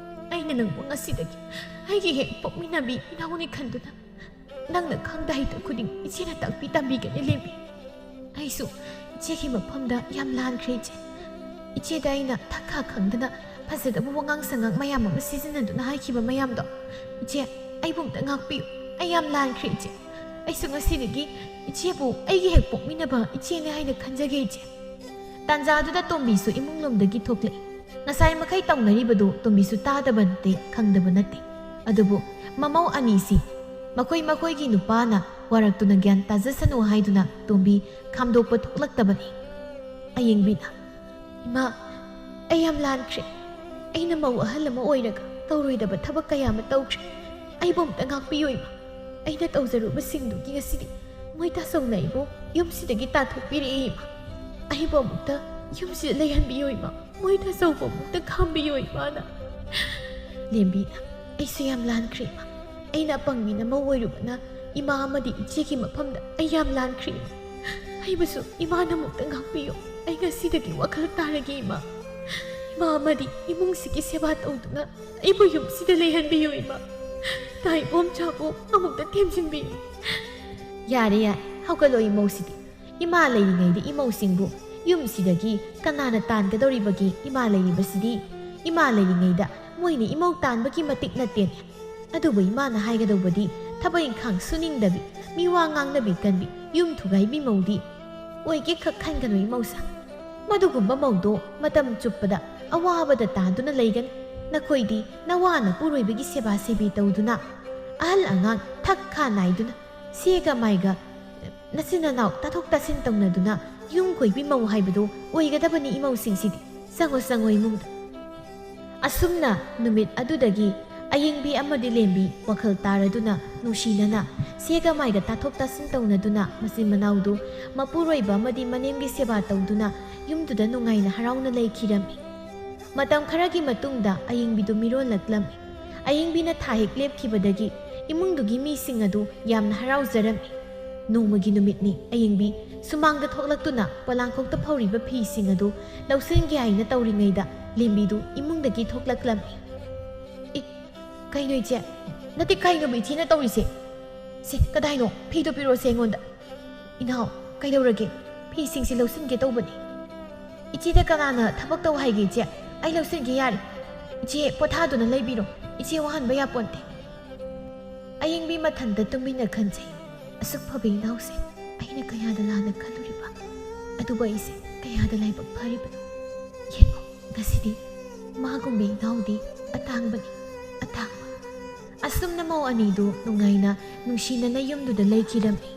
ꯑꯩꯅ ꯅꯪꯕꯨ ꯉꯁꯤꯗꯒꯤ ꯑꯩꯒꯤ ꯍꯦꯛ ꯄꯣꯛꯃꯤꯟꯅꯕꯤ ꯏꯅꯥꯎꯅꯤ ꯈꯟꯗꯨꯅ ꯅꯪꯅ ꯈꯪꯗ ꯍꯩꯇ ꯈꯨꯗꯤꯡ ꯏꯆꯦꯅ ꯇꯥꯛꯄꯤ ꯇꯝꯕꯤꯒꯅꯤ ꯂꯦꯝꯕꯤ ꯑꯩꯁꯨ ꯏꯆꯦꯒꯤ ꯃꯐꯝꯗ ꯌꯥꯝ ꯂꯥꯟꯈ꯭ꯔꯦ ꯏꯆꯦ ꯏꯆꯦꯗ ꯑꯩꯅ ꯊꯛꯈꯥ ꯈꯪꯗꯅ ꯐꯖꯗꯕ ꯋꯥꯉꯥꯡ ꯁꯉꯥꯡ ꯃꯌꯥꯝ ꯑꯃ ꯁꯤꯖꯤꯟꯅꯗꯨꯅ ꯍꯥꯏꯈꯤꯕ ꯃꯌꯥꯝꯗꯣ ꯏꯆꯦ ꯑꯩꯕꯨ ꯑꯝꯇ ꯉꯥꯛꯄꯤꯌꯨ ꯑꯩ ꯌꯥꯝ ꯂꯥꯟꯈ꯭ꯔꯦ ꯏꯆꯦ ꯑꯩꯁꯨ ꯉꯁꯤꯗꯒꯤ ꯏꯆꯦꯕꯨ ꯑꯩꯒꯤ ꯍꯦꯛ ꯄꯣꯛꯃꯤꯟꯅꯕ ꯏꯆꯦꯅꯦ ꯍꯥꯏꯅ ꯈꯟꯖꯒꯦ ꯏꯆꯦ ꯇꯥꯟꯖꯥꯗꯨꯗ ꯇꯣꯝꯕꯤꯁꯨ ꯏꯃꯨꯡꯂꯣꯝꯗꯒꯤ ꯊꯣꯛꯂꯛꯏ ꯉꯁꯥꯏ ꯃꯈꯩ ꯇꯧꯅꯔꯤꯕꯗꯨ ꯇꯣꯝꯕꯤꯁꯨ ꯇꯥꯗꯕ ꯅꯠꯇꯦ ꯈꯪꯗꯕ ꯅꯠꯇꯦ ꯑꯗꯨꯕꯨ ꯃꯃꯧ ꯑꯅꯤꯁꯤ ꯃꯈꯣꯏꯒꯤ ꯅꯨꯄꯥꯅ ꯋꯥꯔꯛꯇꯨꯅ ꯒ꯭ꯌꯥꯟ ꯇꯥꯖꯁꯅꯨ ꯍꯥꯏꯗꯨꯅ ꯇꯣꯝꯕꯤ ꯈꯥꯝꯗꯣꯛꯄ ꯊꯣꯛꯂꯛꯇꯕꯅꯤ ꯑꯌꯦꯡꯕꯤꯅ ꯏꯃꯥ ꯑꯩ ꯌꯥꯝ ꯂꯥꯟꯈ꯭ꯔꯦ ꯑꯩꯅ ꯃꯧ ꯑꯍꯜ ꯑꯃ ꯑꯣꯏꯔꯒ ꯇꯧꯔꯣꯏꯗꯕ ꯊꯕꯛ ꯀꯌꯥ ꯑꯃ ꯇꯧꯈ꯭ꯔꯦ ꯑꯩꯕꯨ ꯑꯝꯇ ꯉꯥꯛꯄꯤꯌꯨ ꯏꯃꯥ ꯑꯩꯅ ꯇꯧꯖꯔꯨꯕꯁꯤꯡꯗꯨꯒꯤ ꯉꯁꯤꯗꯤ ꯃꯣꯏ ꯇꯥꯆꯧꯅ ꯑꯩꯕꯨ ꯌꯨꯝꯁꯤꯗꯒꯤ ꯇꯥꯟꯊꯣꯛꯄꯤꯔꯛꯏ ꯏꯃꯥ ꯑꯩꯕꯨ ꯑꯃꯨꯛꯇ ꯌꯨꯝꯁꯤꯗ ꯂꯩꯍꯟꯕꯤꯌꯨ ꯏꯃꯥ ꯃꯣꯏ ꯇꯥꯆꯧꯕꯨ ꯑꯃꯨꯛꯇ ꯈꯥꯝꯕꯤꯌꯨ ꯏꯃꯥꯅ ꯂꯦꯝꯕꯤꯅ ꯑꯩꯁꯨ ꯌꯥꯝ ꯂꯥꯟꯈ꯭ꯔꯦ ꯏꯃꯥ ꯑꯩꯅ ꯑꯄꯪꯕꯤꯅ ꯃꯧ ꯑꯣꯏꯔꯨꯕꯅ ꯏꯃꯥ ꯑꯃꯗꯤ ꯏꯆꯦꯒꯤ ꯃꯐꯝꯗ ꯑꯩ ꯌꯥꯝ ꯂꯥꯟꯈ꯭ꯔꯦ ꯏꯃꯥ ꯑꯩꯕꯨꯁꯨ ꯏꯃꯥꯅ ꯑꯃꯨꯛꯇ ꯉꯥꯛꯄꯤꯌꯨ ꯑꯩ ꯉꯁꯤꯗꯒꯤ ꯋꯥꯈꯜ ꯇꯥꯔꯒꯦ ꯏꯃꯥ ꯏꯃꯥ ꯑꯃꯗꯤ ꯏꯃꯨꯡꯁꯤꯒꯤ ꯁꯦꯕꯥ ꯇꯧꯗꯨꯅ ꯑꯩꯕꯨ ꯌꯨꯝꯁꯤꯗ ꯂꯩꯍꯟꯕꯤꯌꯨ ꯏꯃꯥ ꯇꯥꯏꯕꯣꯝ ꯆꯥꯕꯣꯝ ꯑꯃꯨꯛꯇ ꯊꯦꯝꯖꯤꯟꯕꯤꯌꯨ ꯌꯥꯔꯦ ꯌꯥꯔꯦ ꯍꯧꯒꯠꯂꯣ ꯏꯃꯧꯁꯤꯗꯤ ꯏꯃꯥ ꯂꯩꯔꯤꯉꯩꯗ ꯏꯃꯧꯁꯤꯡꯕꯨ ꯌꯨꯝꯁꯤꯗꯒꯤ ꯀꯅꯥꯅ ꯇꯥꯟꯒꯗꯧꯔꯤꯕꯒꯤ ꯏꯃꯥ ꯂꯩꯔꯤꯕꯁꯤꯗꯤ ꯏꯃꯥ ꯂꯩꯔꯤꯉꯩꯗ ꯃꯣꯏꯅ ꯏꯃꯧ ꯇꯥꯟꯕꯒꯤ ꯃꯇꯤꯛ ꯅꯠꯇꯦꯅꯦ ꯑꯗꯨꯕꯨ ꯏꯃꯥꯅ ꯍꯥꯏꯒꯗꯧꯕꯗꯤ ꯊꯕꯛ ꯏꯪꯈꯥꯡ ꯁꯨꯅꯤꯡꯗꯕꯤ ꯃꯤꯋꯥ ꯉꯥꯡꯅꯕꯤ ꯀꯟꯕꯤ ꯌꯨꯝ ꯊꯨꯒꯥꯏꯕꯤ ꯃꯧꯗꯤ ꯑꯣꯏꯒꯦ ꯈꯛ ꯈꯟꯒꯅꯨ ꯏꯃꯧꯁꯥ ꯃꯗꯨꯒꯨꯝꯕ ꯃꯧꯗꯣ ꯃꯇꯝ ꯆꯨꯞꯄꯗ ꯑꯋꯥꯕꯗ ꯇꯥꯗꯨꯅ ꯂꯩꯒꯅꯤ ꯅꯈꯣꯏꯗꯤ ꯅꯋꯥꯅ ꯄꯨꯔꯣꯏꯕꯒꯤ ꯁꯦꯕꯥ ꯁꯦꯕꯤ ꯇꯧꯗꯨꯅ ꯑꯍꯜ ꯑꯉꯥꯡ ꯊꯛ ꯈꯥ ꯅꯥꯏꯗꯨꯅ ꯁꯦꯒ ꯃꯥꯏꯒ ꯅꯆꯤꯟ ꯅꯅꯥꯎ ꯇꯥꯊꯣꯛ ꯇꯥꯁꯤꯟ ꯇꯧꯅꯗꯨꯅ ꯌꯨꯝ ꯀꯣꯏꯕꯤ ꯃꯧ ꯍꯥꯏꯕꯗꯨ ꯑꯣꯏꯒꯗꯕꯅꯤ ꯏꯃꯧꯁꯤꯡꯁꯤꯗꯤ ꯆꯪꯉꯣ ꯏꯃꯨꯡꯗ ꯑꯁꯨꯝꯅ ꯅꯨꯃꯤꯠ ꯑꯗꯨꯗꯒꯤ ꯑꯌꯦꯡꯕꯤ ꯑꯃꯗꯤ ꯂꯦꯝꯕꯤ ꯋꯥꯈꯜ ꯇꯥꯔꯗꯨꯅ ꯅꯨꯡꯁꯤꯅꯅ ꯁꯦꯒ ꯃꯥꯏꯒ ꯇꯥꯊꯣꯛ ꯇꯥꯁꯤꯟ ꯇꯧꯅꯗꯨꯅ ꯃꯆꯤꯟ ꯃꯅꯥꯎꯗꯨ ꯃꯄꯨꯔꯣꯏꯕ ꯑꯃꯗꯤ ꯃꯅꯦꯝꯒꯤ ꯁꯦꯕꯥ ꯇꯧꯗꯨꯅ ꯌꯨꯝꯗꯨꯗ ꯅꯨꯡꯉꯥꯏꯅ ꯍꯔꯥꯎꯅ ꯂꯩꯈꯤꯔꯝꯃꯤ ꯃꯇꯝ ꯈꯔꯒꯤ ꯃꯇꯨꯡꯗ ꯑꯌꯦꯡꯕꯤꯗꯨ ꯃꯤꯔꯣꯜꯂꯛꯂꯝꯃꯤ ꯑꯌꯦꯡꯕꯤꯅ ꯊꯥ ꯍꯦꯛ ꯂꯦꯞꯈꯤꯕꯗꯒꯤ ꯏꯃꯨꯡꯗꯨꯒꯤ ꯃꯤꯁꯤꯡ ꯑꯗꯨ ꯌꯥꯝꯅ ꯍꯔꯥꯎꯖꯔꯝꯃꯤ ꯅꯣꯡꯃꯒꯤ ꯅꯨꯃꯤꯠꯅꯤ ꯑꯌꯦꯡꯕꯤ ꯁꯨꯃꯥꯡꯗ ꯊꯣꯛꯂꯛꯇꯨꯅ ꯄꯣꯂꯥꯡꯈꯣꯛꯇ ꯐꯧꯔꯤꯕ ꯐꯤꯁꯤꯡ ꯑꯗꯨ ꯂꯧꯁꯤꯟꯒꯦ ꯍꯥꯏꯅ ꯇꯧꯔꯤꯉꯩꯗ ꯂꯦꯝꯕꯤꯗꯨ ꯏꯃꯨꯡꯗꯒꯤ ꯊꯣꯛꯂꯛꯂꯝꯃꯤ ꯀꯩꯅꯣ ꯏꯆꯦ ꯅꯠꯇꯦ ꯀꯩꯅꯣ ꯏꯆꯦꯅ ꯇꯧꯔꯤꯁꯦ ꯁꯤ ꯀꯗꯥꯏꯅꯣ ꯐꯤꯗꯣ ꯄꯤꯔꯛꯑꯣꯁꯦ ꯑꯩꯉꯣꯟꯗ ꯏꯅꯥꯎ ꯀꯩꯗꯧꯔꯒꯦ ꯐꯤꯁꯤꯡꯁꯦ ꯂꯧꯁꯤꯟꯒꯦ ꯇꯧꯕꯅꯤ ꯏꯆꯦꯗ ꯀꯅꯥꯅ ꯊꯕꯛ ꯇꯧ ꯍꯥꯏꯒꯦ ꯏꯆꯦ ꯑꯩ ꯂꯧꯁꯤꯟꯒꯦ ꯌꯥꯔꯦ ꯏꯆꯦ ꯄꯣꯊꯥꯗꯨꯅ ꯂꯩꯕꯤꯔꯣ ꯏꯆꯦ ꯋꯥꯍꯟꯕ ꯌꯥꯄꯣꯟꯇꯦ ꯑꯌꯦꯡꯕꯤ ꯃꯊꯟꯇ ꯇꯨꯃꯤꯟꯅ ꯈꯟꯖꯩ ꯑꯁꯨꯛ ꯐꯕ ꯏꯅꯥꯎꯁꯦ ꯑꯩꯅ ꯀꯌꯥꯗ ꯂꯥꯟꯅ ꯈꯜꯂꯨꯔꯤꯕ ꯑꯗꯨꯕꯨ ꯑꯩꯁꯦ ꯀꯌꯥꯗ ꯂꯥꯏꯕꯛ ꯐꯔꯤꯕꯅꯣ ꯌꯦꯡꯉꯣ ꯉꯁꯤꯗꯤ ꯃꯥꯒꯨꯝꯕ ꯏꯅꯥꯎꯗꯤ ꯑꯇꯥꯡꯕꯅꯤ ꯑꯇꯥꯡꯕ ꯑꯁꯨꯝꯅ ꯃꯧ ꯑꯅꯤꯗꯨ ꯅꯨꯡꯉꯥꯏꯅ ꯅꯨꯡꯁꯤꯅꯅ ꯌꯨꯝꯗꯨꯗ ꯂꯩꯈꯤꯔꯝꯃꯤ